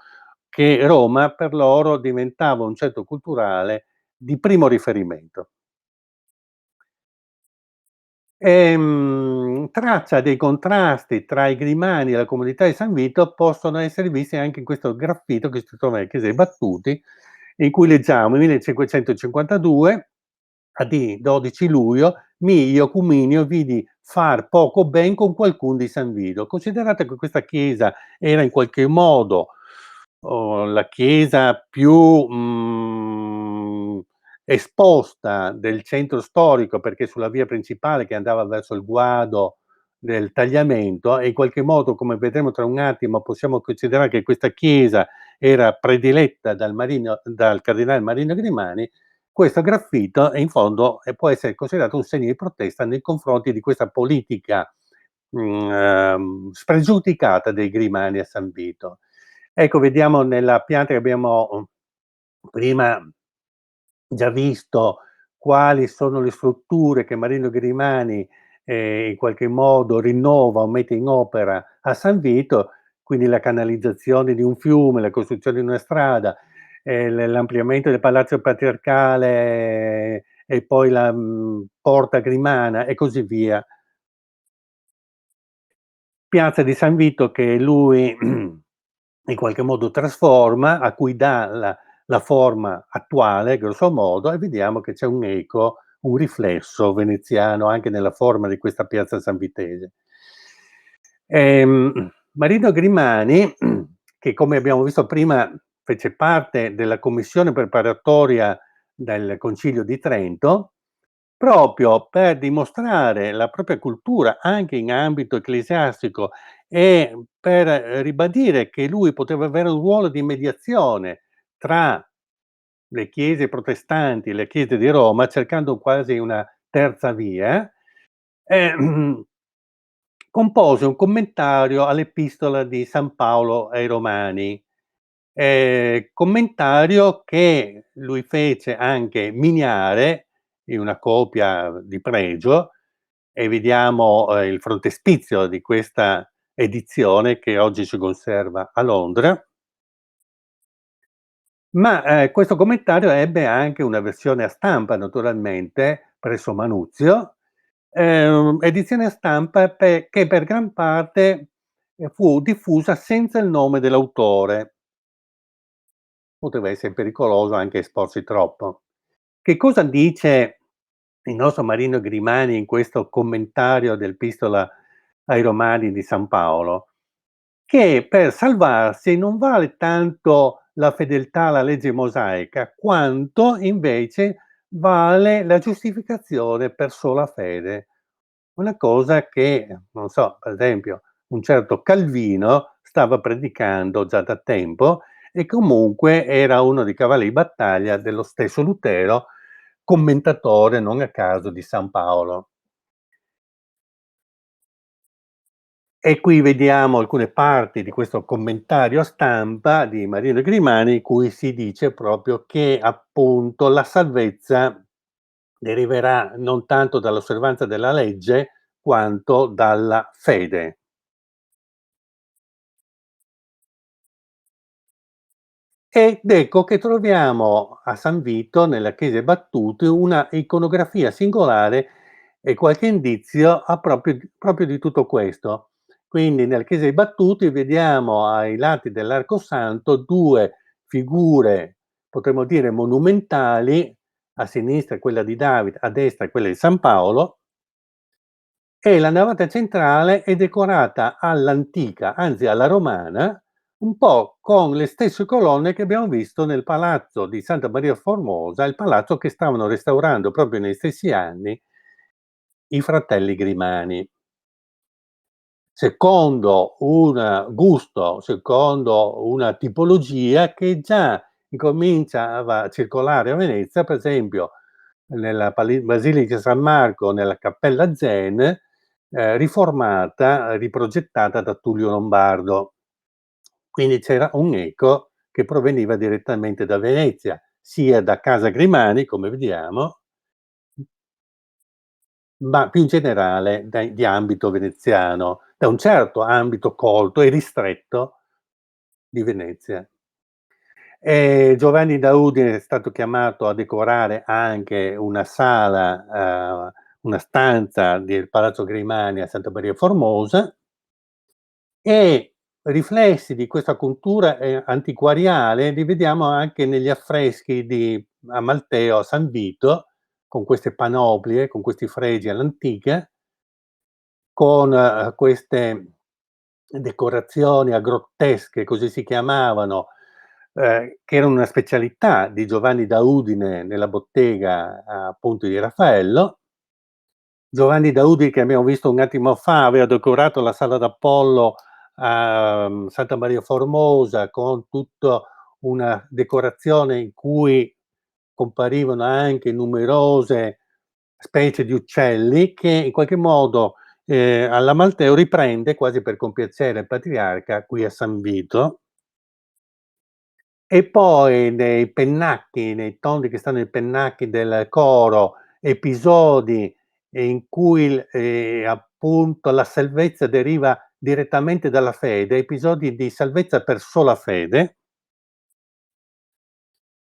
che Roma per loro diventava un centro culturale di primo riferimento. Traccia dei contrasti tra i Grimani e la comunità di San Vito possono essere visti anche in questo graffito che si trova nella Chiesa dei Battuti, in cui leggiamo: "1552 AD 12 luglio, mi io Cuminio vidi far poco ben con qualcun di San Vito". Considerate che questa chiesa era in qualche modo, la chiesa più, esposta del centro storico, perché sulla via principale che andava verso il guado del Tagliamento e in qualche modo, come vedremo tra un attimo, possiamo considerare che questa chiesa era prediletta dal cardinale Marino Grimani. Questo graffito in fondo, può essere considerato un segno di protesta nei confronti di questa politica, spregiudicata dei Grimani a San Vito. Ecco, vediamo nella pianta che abbiamo, prima già visto quali sono le strutture che Marino Grimani, in qualche modo rinnova o mette in opera a San Vito, quindi la canalizzazione di un fiume, la costruzione di una strada, l'ampliamento del palazzo patriarcale e poi la, porta Grimana e così via. Piazza di San Vito che lui in qualche modo trasforma, a cui dà la forma attuale grosso modo, e vediamo che c'è un eco, un riflesso veneziano anche nella forma di questa piazza sanvitese. Marino Grimani, che come abbiamo visto prima fece parte della commissione preparatoria del Concilio di Trento, proprio per dimostrare la propria cultura anche in ambito ecclesiastico e per ribadire che lui poteva avere un ruolo di mediazione tra le chiese protestanti e le chiese di Roma, cercando quasi una terza via, ehm, compose un commentario all'Epistola di San Paolo ai Romani, commentario che lui fece anche miniare in una copia di pregio e vediamo, il frontespizio di questa edizione che oggi si conserva a Londra. Ma, questo commentario ebbe anche una versione a stampa naturalmente presso Manuzio, edizione a stampa che per gran parte, fu diffusa senza il nome dell'autore. Poteva essere pericoloso anche esporsi troppo. Che cosa dice il nostro Marino Grimani in questo commentario dell'Epistola ai Romani di San Paolo? Che per salvarsi non vale tanto la fedeltà alla legge mosaica, quanto invece vale la giustificazione per sola fede. Una cosa che, non so, per esempio, un certo Calvino stava predicando già da tempo e comunque era uno dei cavalli di battaglia dello stesso Lutero, commentatore non a caso di San Paolo. E qui vediamo alcune parti di questo commentario a stampa di Marino Grimani, in cui si dice proprio che appunto la salvezza deriverà non tanto dall'osservanza della legge, quanto dalla fede. Ed ecco che troviamo a San Vito, nella Chiesa dei Battuti, una iconografia singolare e qualche indizio a proprio di tutto questo. Quindi nella Chiesa dei Battuti vediamo ai lati dell'Arco Santo 2 figure, potremmo dire monumentali, a sinistra quella di Davide, a destra quella di San Paolo, e la navata centrale è decorata all'antica, anzi alla romana, un po' con le stesse colonne che abbiamo visto nel palazzo di Santa Maria Formosa, il palazzo che stavano restaurando proprio negli stessi anni i fratelli Grimani. Secondo un gusto, secondo una tipologia che già incominciava a circolare a Venezia, per esempio nella Basilica San Marco, nella Cappella Gen, riformata, riprogettata da Tullio Lombardo. Quindi c'era un'eco che proveniva direttamente da Venezia, sia da Casa Grimani, come vediamo, ma più in generale di ambito veneziano, da un certo ambito colto e ristretto di Venezia. Giovanni da Udine è stato chiamato a decorare anche una sala, una stanza del Palazzo Grimani a Santa Maria Formosa, e riflessi di questa cultura, antiquariale li vediamo anche negli affreschi di Amalteo a San Vito, con queste panoplie, con questi fregi all'antica, con, queste decorazioni agrottesche, così si chiamavano, che erano una specialità di Giovanni da Udine nella bottega, appunto, di Raffaello. Giovanni da Udine, che abbiamo visto un attimo fa, aveva decorato la sala d'Apollo a Santa Maria Formosa con tutto una decorazione in cui comparivano anche numerose specie di uccelli che in qualche modo, all'Amalteo riprende, quasi per compiacere il patriarca, qui a San Vito. E poi nei pennacchi, nei tondi che stanno nei pennacchi del coro, episodi in cui appunto la salvezza deriva direttamente dalla fede, episodi di salvezza per sola fede.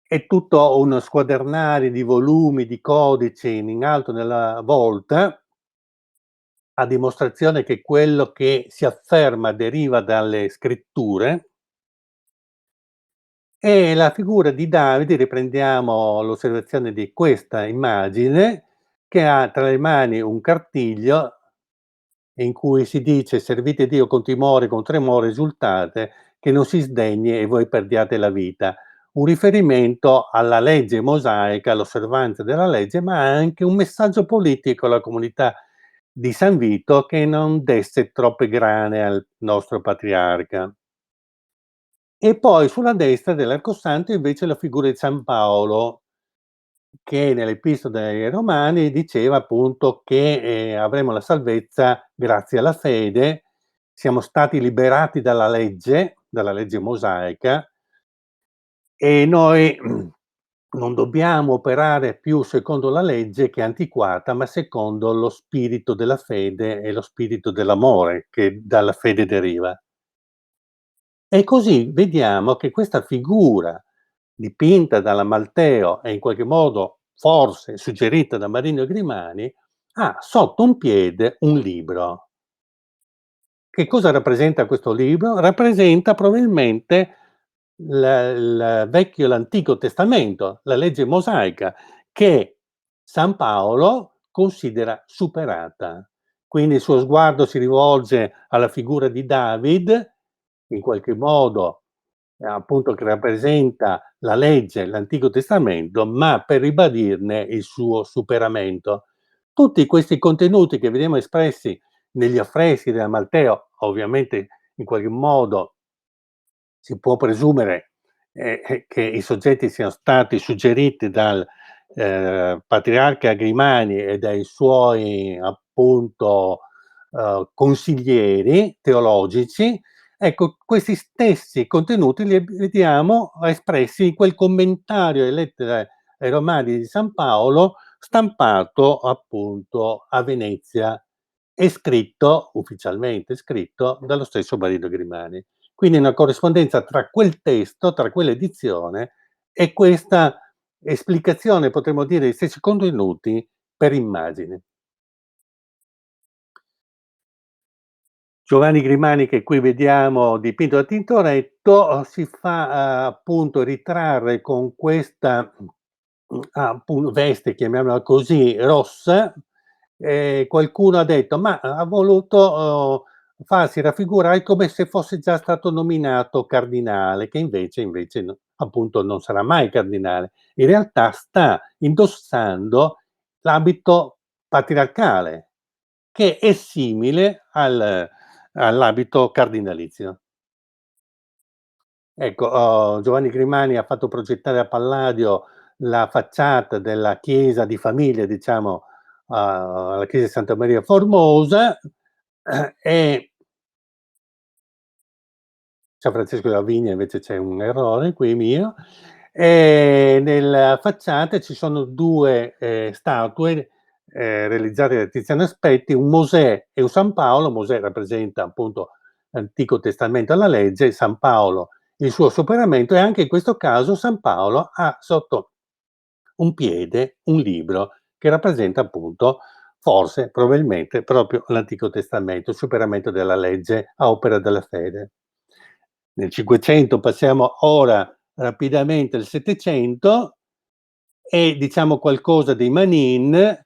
È tutto uno squadernare di volumi, di codici in alto nella volta, a dimostrazione che quello che si afferma deriva dalle scritture. E la figura di Davide, riprendiamo l'osservazione di questa immagine, che ha tra le mani un cartiglio in cui si dice: "Servite Dio con timore, con tremore, esultate, che non si sdegni e voi perdiate la vita." Un riferimento alla legge mosaica, all'osservanza della legge, ma anche un messaggio politico alla comunità di San Vito che non desse troppe grane al nostro patriarca. E poi sulla destra dell'arcosanto invece la figura di San Paolo, che nell'Epistola ai Romani diceva appunto che, avremo la salvezza grazie alla fede, siamo stati liberati dalla legge mosaica, e noi non dobbiamo operare più secondo la legge che è antiquata, ma secondo lo spirito della fede e lo spirito dell'amore che dalla fede deriva. E così vediamo che questa figura dipinta dall'Amalteo e in qualche modo forse suggerita da Marino Grimani, ha sotto un piede un libro. Che cosa rappresenta questo libro? Rappresenta probabilmente il Vecchio e l'Antico Testamento, la legge mosaica, che San Paolo considera superata. Quindi il suo sguardo si rivolge alla figura di David, in qualche modo, appunto, che rappresenta la legge, l'Antico Testamento, ma per ribadirne il suo superamento. Tutti questi contenuti che vediamo espressi negli affreschi dell'Amalteo, ovviamente in qualche modo si può presumere, che i soggetti siano stati suggeriti dal, patriarca Grimani e dai suoi appunto, consiglieri teologici. Ecco, questi stessi contenuti li vediamo espressi in quel commentario alle lettere ai Romani di San Paolo, stampato appunto a Venezia e scritto, ufficialmente scritto, dallo stesso Marino Grimani. Quindi una corrispondenza tra quel testo, tra quell'edizione e questa esplicazione, potremmo dire, di stessi contenuti per immagini. Giovanni Grimani, che qui vediamo dipinto a Tintoretto, si fa, appunto ritrarre con questa, veste, chiamiamola così, rossa. Qualcuno ha detto: "Ma ha voluto, farsi raffigurare come se fosse già stato nominato cardinale", che invece no, appunto non sarà mai cardinale. In realtà sta indossando l'abito patriarcale, che è simile all'abito cardinalizio. Ecco, Giovanni Grimani ha fatto progettare a Palladio la facciata della chiesa di famiglia, diciamo, alla chiesa di Santa Maria Formosa, e San Francesco della Vigna invece c'è un errore qui mio, nella facciata ci sono 2, statue, realizzate da Tiziano Aspetti, un Mosè e un San Paolo. Mosè rappresenta appunto l'Antico Testamento alla legge, San Paolo il suo superamento, e anche in questo caso San Paolo ha sotto un piede un libro che rappresenta appunto, forse, probabilmente, proprio l'Antico Testamento, il superamento della legge a opera della fede. Nel 500 passiamo ora rapidamente al 700 e diciamo qualcosa dei Manin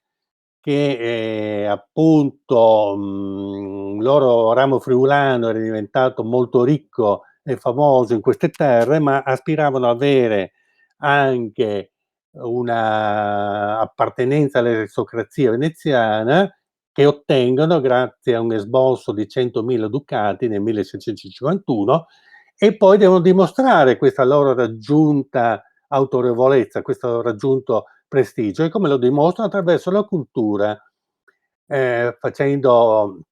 che, appunto, il loro ramo friulano era diventato molto ricco e famoso in queste terre, ma aspiravano a avere anche una appartenenza all'aristocrazia veneziana, che ottengono grazie a un esborso di 100.000 ducati nel 1651, e poi devono dimostrare questa loro raggiunta autorevolezza, questo raggiunto prestigio. E come lo dimostrano? Attraverso la cultura, facendo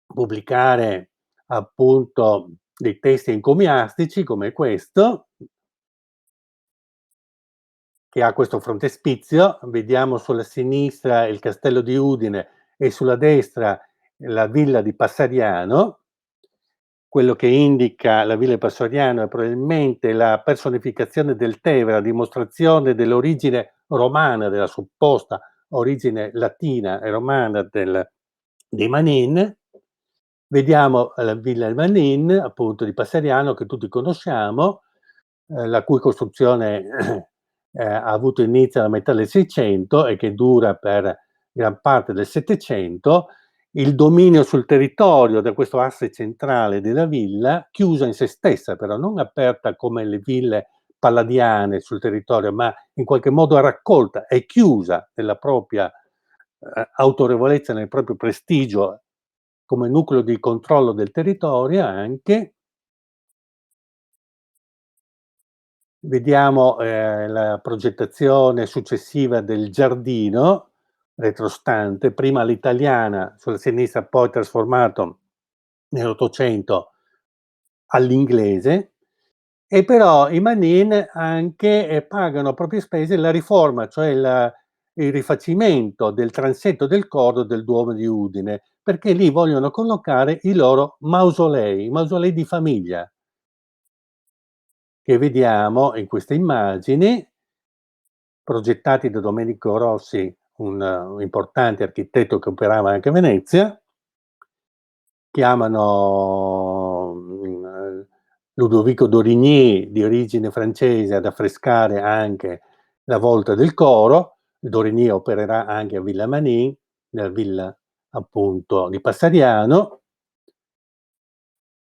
pubblicare appunto dei testi encomiastici come questo, che ha questo frontespizio. Vediamo sulla sinistra il castello di Udine e sulla destra la villa di Passariano. Quello che indica la villa di Passariano è probabilmente la personificazione del Tevere, a dimostrazione dell'origine romana, della supposta origine latina e romana dei Manin. Vediamo la villa Manin, appunto di Passariano, che tutti conosciamo, la cui costruzione ha avuto inizio alla metà del 600 e che dura per gran parte del 700. Il dominio sul territorio da questo asse centrale della villa, chiusa in se stessa però, non aperta come le ville palladiane sul territorio, ma in qualche modo raccolta e chiusa nella propria autorevolezza, nel proprio prestigio come nucleo di controllo del territorio anche. Vediamo, la progettazione successiva del giardino retrostante, prima all'italiana sulla sinistra, poi trasformato nell'Ottocento all'inglese. E però i Manin anche, pagano a proprie spese la riforma, cioè il rifacimento del transetto del coro del Duomo di Udine, perché lì vogliono collocare i loro mausolei, i mausolei di famiglia, che vediamo in queste immagini, progettati da Domenico Rossi, un importante architetto che operava anche a Venezia. Chiamano, Ludovico d'Origny, di origine francese, ad affrescare anche la volta del coro. D'Origny opererà anche a Villa Manin, nella villa appunto di Passariano.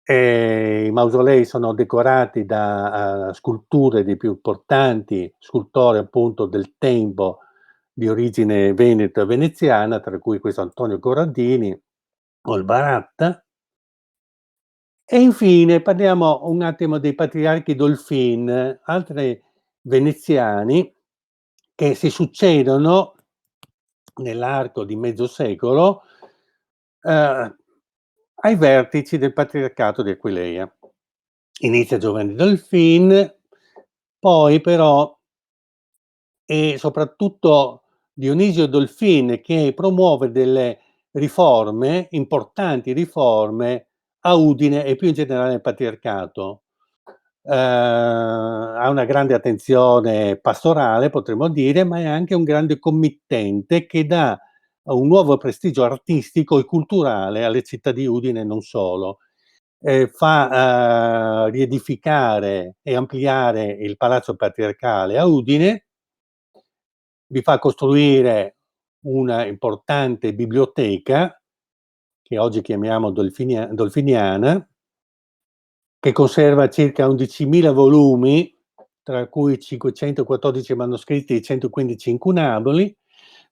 I mausolei sono decorati da, sculture dei più importanti scultori appunto del tempo di origine veneto e veneziana, tra cui questo Antonio Corradini o il Baratta. E infine parliamo un attimo dei patriarchi Dolfin, altri veneziani che si succedono nell'arco di mezzo secolo, ehm, ai vertici del patriarcato di Aquileia. Inizia Giovanni Dolfin, poi però è soprattutto Dionisio Dolfin che promuove delle riforme, importanti riforme a Udine e più in generale nel patriarcato. Ha una grande attenzione pastorale, potremmo dire, ma è anche un grande committente che dà un nuovo prestigio artistico e culturale alle città di Udine e non solo. Fa riedificare e ampliare il Palazzo Patriarcale a Udine, vi fa costruire una importante biblioteca, che oggi chiamiamo dolfiniana, che conserva circa 11.000 volumi, tra cui 514 manoscritti e 115 incunaboli.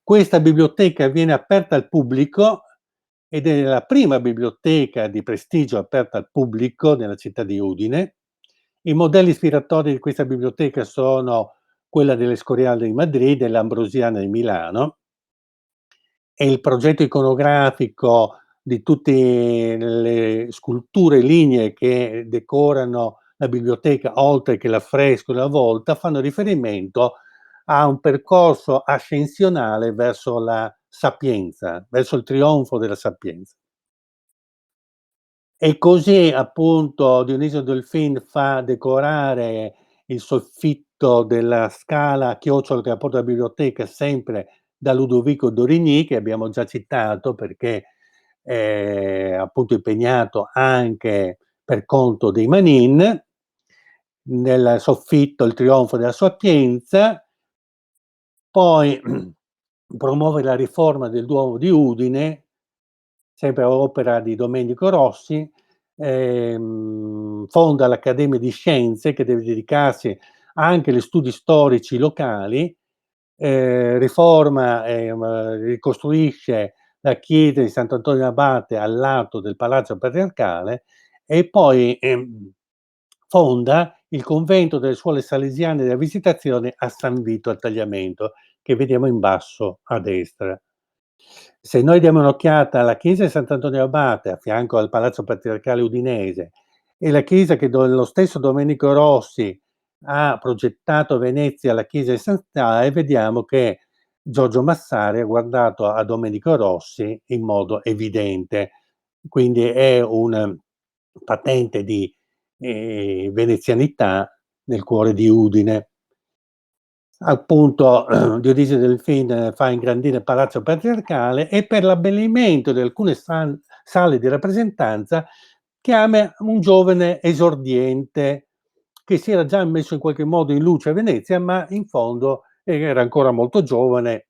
Questa biblioteca viene aperta al pubblico ed è la prima biblioteca di prestigio aperta al pubblico nella città di Udine. I modelli ispiratori di questa biblioteca sono quella dell'Escorial di Madrid e l'Ambrosiana di Milano, e il progetto iconografico di tutte le sculture lignee che decorano la biblioteca, oltre che l'affresco e la volta, fanno riferimento a un percorso ascensionale verso la sapienza, verso il trionfo della sapienza. E così appunto Dionisio Delfin fa decorare il soffitto della scala a chiocciola che apporta alla biblioteca sempre da Ludovico Dorigny, che abbiamo già citato perché è appunto impegnato anche per conto dei Manin. Nel soffitto Il trionfo della sapienza, poi promuove la riforma del Duomo di Udine, sempre opera di Domenico Rossi, fonda l'Accademia di Scienze che deve dedicarsi anche agli studi storici locali, riforma e ricostruisce la chiesa di Sant'Antonio Abate al lato del Palazzo Patriarcale e poi, fonda il convento delle suore salesiane della Visitazione a San Vito al Tagliamento, che vediamo in basso a destra. Se noi diamo un'occhiata alla chiesa di Sant'Antonio Abate, a fianco al Palazzo Patriarcale Udinese, e la chiesa che lo stesso Domenico Rossi ha progettato a Venezia, la chiesa di Sant'Ae, vediamo che Giorgio Massari ha guardato a Domenico Rossi in modo evidente. Quindi è una patente di venezianità nel cuore di Udine. Appunto Dionisio Delfin fa ingrandire il Palazzo Patriarcale e per l'abbellimento di alcune sale di rappresentanza chiama un giovane esordiente che si era già messo in qualche modo in luce a Venezia, ma in fondo era ancora molto giovane,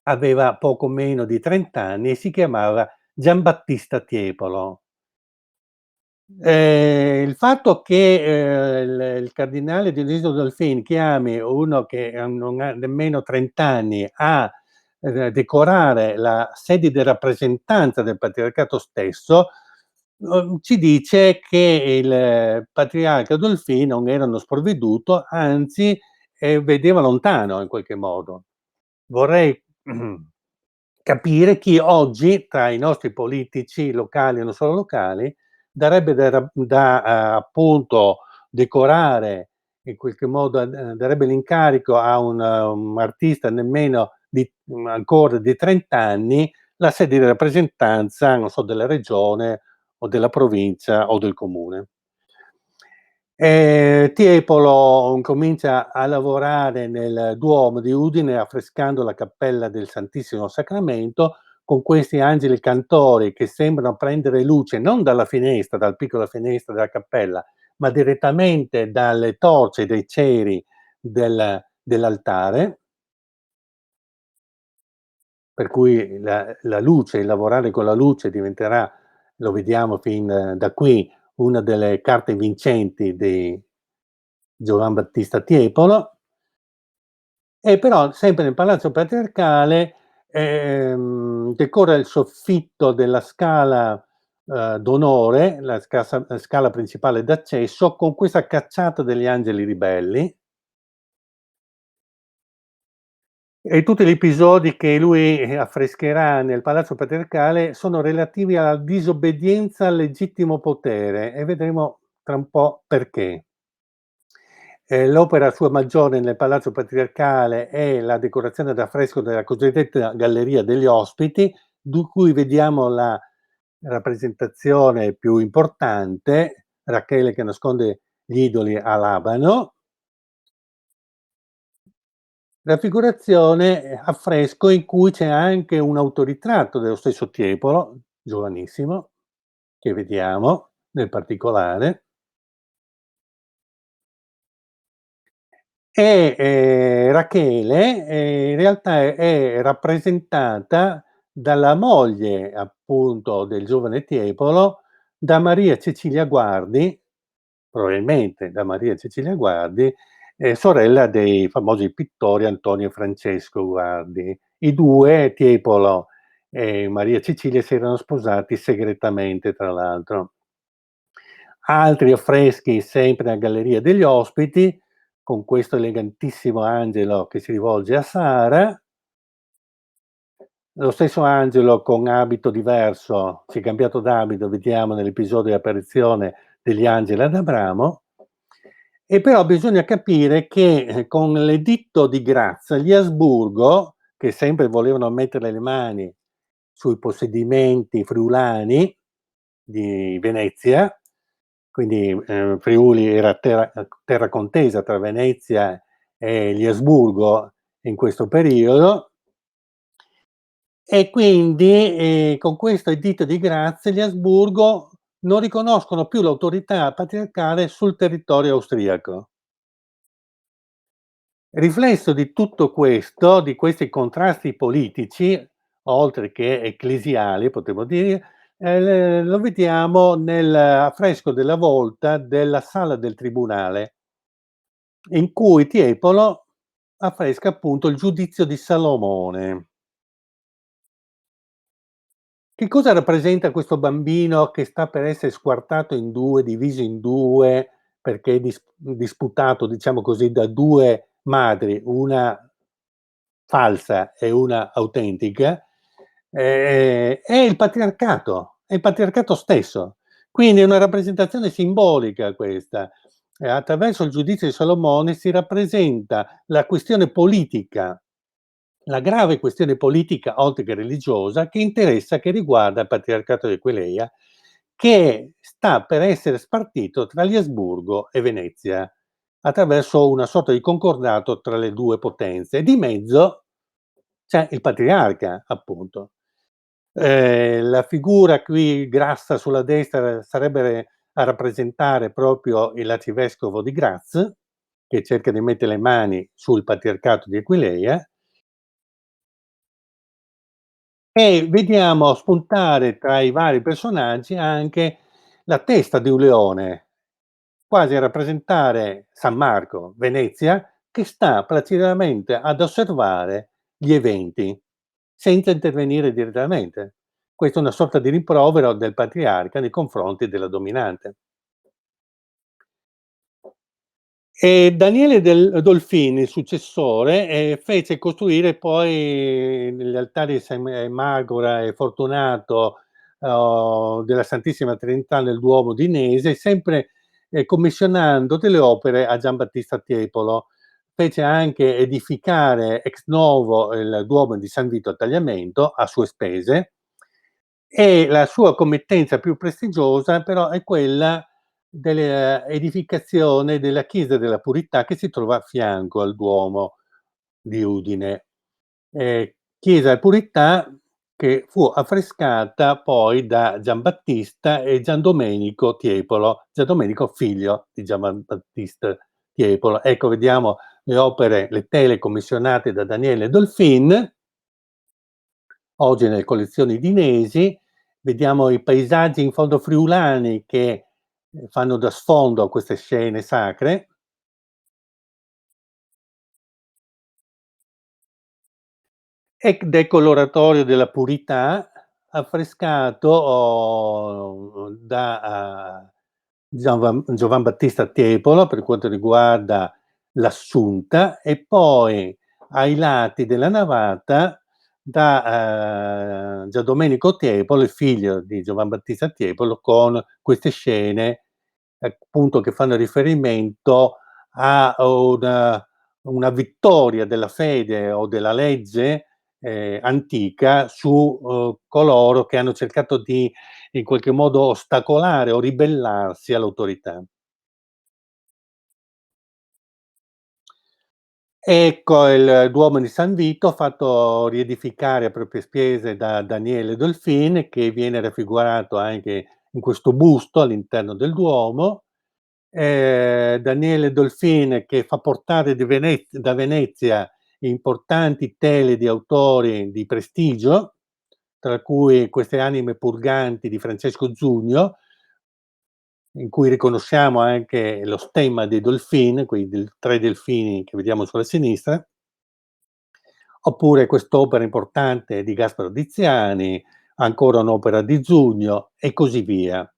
aveva poco meno di 30 anni e si chiamava Giambattista Tiepolo. Il fatto che, il cardinale Dionisio Dolfin chiami uno che, non ha nemmeno 30 anni a, decorare la sede di rappresentanza del patriarcato stesso, ci dice che il patriarca Dolfin non era uno sprovveduto, anzi, vedeva lontano in qualche modo. Vorrei capire chi oggi tra i nostri politici locali e non solo locali darebbe appunto decorare in qualche modo, darebbe l'incarico a un artista nemmeno di ancora di 30 anni, la sede di rappresentanza, non so, della regione o della provincia o del comune. Tiepolo incomincia a lavorare nel Duomo di Udine affrescando la cappella del Santissimo Sacramento con questi angeli cantori che sembrano prendere luce non dalla finestra, dalla piccola finestra della cappella, ma direttamente dalle torce dei ceri dell'altare, per cui la luce, il lavorare con la luce diventerà, lo vediamo fin da qui, una delle carte vincenti di Giovan Battista Tiepolo. E però sempre nel Palazzo Patriarcale, decora il soffitto della scala, d'onore, la scala principale d'accesso, con questa cacciata degli angeli ribelli. E tutti gli episodi che lui, affrescherà nel Palazzo Patriarcale sono relativi alla disobbedienza al legittimo potere e vedremo tra un po' perché. L'opera sua maggiore nel Palazzo Patriarcale è la decorazione ad affresco della cosiddetta Galleria degli Ospiti, di cui vediamo la rappresentazione più importante, Rachele che nasconde gli idoli a Labano. Raffigurazione a fresco in cui c'è anche un autoritratto dello stesso Tiepolo, giovanissimo, che vediamo nel particolare. E, Rachele, in realtà è rappresentata dalla moglie, appunto, del giovane Tiepolo, da Maria Cecilia Guardi, probabilmente da Maria Cecilia Guardi, sorella dei famosi pittori Antonio e Francesco Guardi. I 2, Tiepolo e Maria Cecilia si erano sposati segretamente, tra l'altro. Altri affreschi sempre nella galleria degli ospiti, con questo elegantissimo angelo che si rivolge a Sara. Lo stesso angelo con abito diverso, si è cambiato d'abito, vediamo nell'episodio di apparizione degli angeli ad Abramo. E però bisogna capire che, con l'editto di Graz, gli Asburgo, che sempre volevano mettere le mani sui possedimenti friulani di Venezia, quindi, Friuli era terra contesa tra Venezia e gli Asburgo in questo periodo, e quindi, con questo editto di Graz gli Asburgo non riconoscono più l'autorità patriarcale sul territorio austriaco. Riflesso di tutto questo, di questi contrasti politici, oltre che ecclesiali potremmo dire, lo vediamo nel affresco della volta della sala del tribunale, in cui Tiepolo affresca appunto il giudizio di Salomone. Che cosa rappresenta questo bambino che sta per essere squartato in 2, diviso in 2, perché è disputato, diciamo così, da 2 madri, una falsa e una autentica, è è il patriarcato stesso. Quindi è una rappresentazione simbolica questa. Attraverso il giudizio di Salomone si rappresenta la questione politica, la grave questione politica, oltre che religiosa, che interessa, che riguarda il patriarcato di Aquileia, che sta per essere spartito tra gli Asburgo e Venezia, attraverso una sorta di concordato tra le 2 potenze. E di mezzo c'è il patriarca, appunto. La figura qui grassa sulla destra sarebbe a rappresentare proprio l'arcivescovo di Graz, che cerca di mettere le mani sul patriarcato di Aquileia, e vediamo spuntare tra i vari personaggi anche la testa di un leone, quasi a rappresentare San Marco, Venezia, che sta placidamente ad osservare gli eventi, senza intervenire direttamente. Questa è una sorta di rimprovero del patriarca nei confronti della dominante. E Daniele Dolfin, il successore, fece costruire poi negli altari di Magora e Fortunato, della Santissima Trinità nel Duomo di Nese, sempre, commissionando delle opere a Giambattista Tiepolo. Fece anche edificare ex novo il Duomo di San Vito a Tagliamento a sue spese, e la sua committenza più prestigiosa però è quella dell'edificazione della Chiesa della Purità, che si trova a fianco al Duomo di Udine. Chiesa Purità che fu affrescata poi da Giambattista e Giandomenico Tiepolo, Giandomenico figlio di Giambattista Tiepolo. Ecco, vediamo le opere, le tele commissionate da Daniele Dolfin, oggi nelle collezioni dinesi. Vediamo i paesaggi in fondo friulani che, fanno da sfondo a queste scene sacre. E Decoloratorio della Purità, affrescato da, Giovan Battista Tiepolo per quanto riguarda l'Assunta, e poi ai lati della navata da, Giandomenico Tiepolo, il figlio di Giovan Battista Tiepolo, con queste scene, appunto, che fanno riferimento a una vittoria della fede o della legge, antica su, coloro che hanno cercato di, in qualche modo, ostacolare o ribellarsi all'autorità. Ecco il Duomo di San Vito, fatto riedificare a proprie spese da Daniele Dolfin, che viene raffigurato anche in questo busto all'interno del Duomo. Daniele Dolfin che fa portare da Venezia importanti tele di autori di prestigio, tra cui Queste anime purganti di Francesco Zugno, in cui riconosciamo anche lo stemma dei Dolfin, quei 3 delfini che vediamo sulla sinistra. oppure quest'opera importante di Gasparo Diziani, ancora un'opera di Zugno e così via.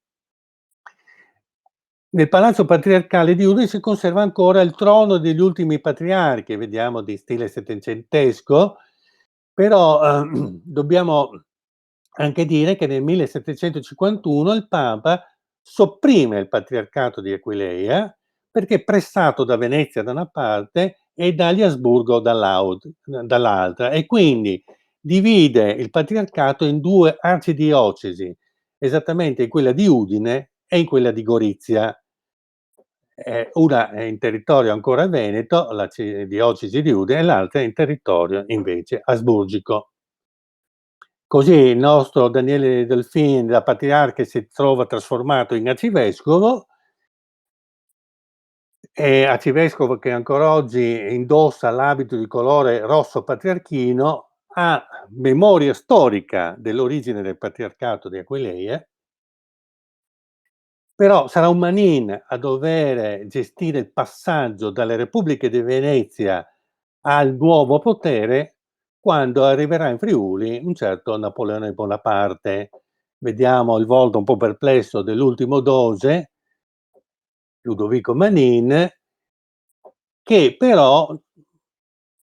Nel palazzo patriarcale di Udine si conserva ancora il trono degli ultimi patriarchi, vediamo di stile settecentesco, però dobbiamo anche dire che nel 1751 il Papa sopprime il patriarcato di Aquileia perché pressato da Venezia da una parte e dagli Asburgo dall'altra, e quindi divide il patriarcato in due arcidiocesi, esattamente in quella di Udine e in quella di Gorizia. Una è in territorio ancora veneto, la diocesi di Udine, e l'altra è in territorio invece asburgico. Così il nostro Daniele Delfin, da patriarca, si trova trasformato in arcivescovo, e arcivescovo che ancora oggi indossa l'abito di colore rosso patriarchino, ha memoria storica dell'origine del patriarcato di Aquileia. Però sarà un Manin a dover gestire il passaggio dalle repubbliche di Venezia al nuovo potere quando arriverà in Friuli un certo Napoleone Bonaparte. Vediamo il volto un po' perplesso dell'ultimo doge, Ludovico Manin, che però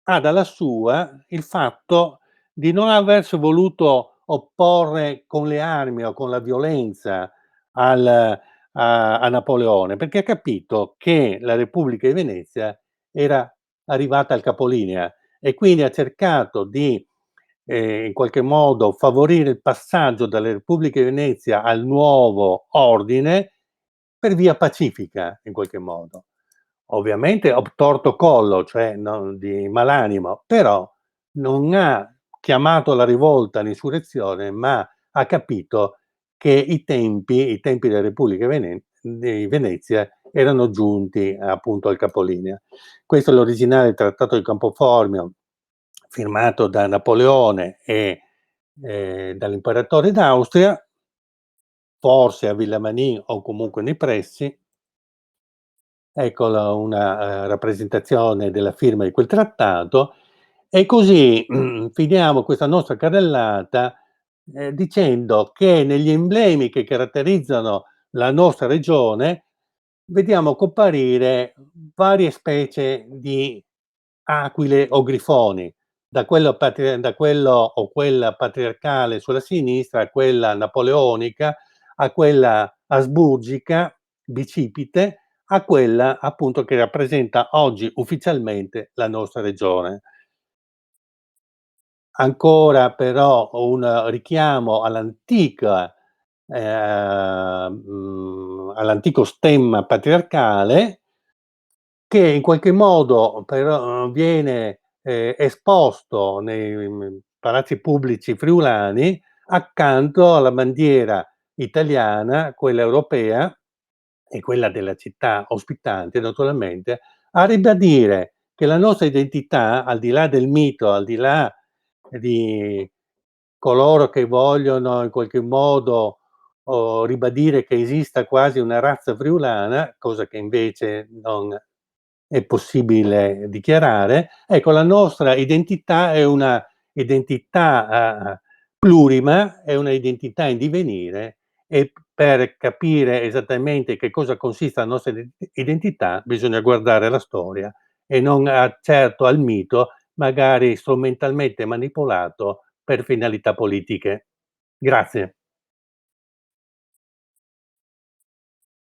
ha dalla sua il fatto di non aversi voluto opporre con le armi o con la violenza a Napoleone, perché ha capito che la Repubblica di Venezia era arrivata al capolinea e quindi ha cercato di, in qualche modo favorire il passaggio dalle Repubbliche di Venezia al nuovo ordine per via pacifica, in qualche modo. Ovviamente obtorto collo, cioè non di malanimo, però non ha chiamato alla rivolta, all'insurrezione, ma ha capito che i tempi della Repubblica di Venezia erano giunti appunto al capolinea. Questo è l'originale Trattato di Campoformio, firmato da Napoleone e dall'imperatore d'Austria, forse a Villamanin o comunque nei pressi. Eccola una, rappresentazione della firma di quel trattato, e così, finiamo questa nostra carrellata, dicendo che negli emblemi che caratterizzano la nostra regione vediamo comparire varie specie di aquile o grifoni, da quello o quella patriarcale sulla sinistra a quella napoleonica, a quella asburgica bicipite, a quella appunto che rappresenta oggi ufficialmente la nostra regione. Ancora però un richiamo all'antico stemma patriarcale, che in qualche modo però viene, esposto nei, palazzi pubblici friulani accanto alla bandiera italiana, quella europea e quella della città ospitante naturalmente, a ribadire che la nostra identità, al di là del mito, al di là di coloro che vogliono in qualche modo, ribadire che esista quasi una razza friulana, cosa che invece non è possibile dichiarare. Ecco, la nostra identità è una identità, plurima, è una identità in divenire, e per capire esattamente che cosa consiste la nostra identità bisogna guardare la storia e non certo al mito, magari strumentalmente manipolato per finalità politiche. Grazie.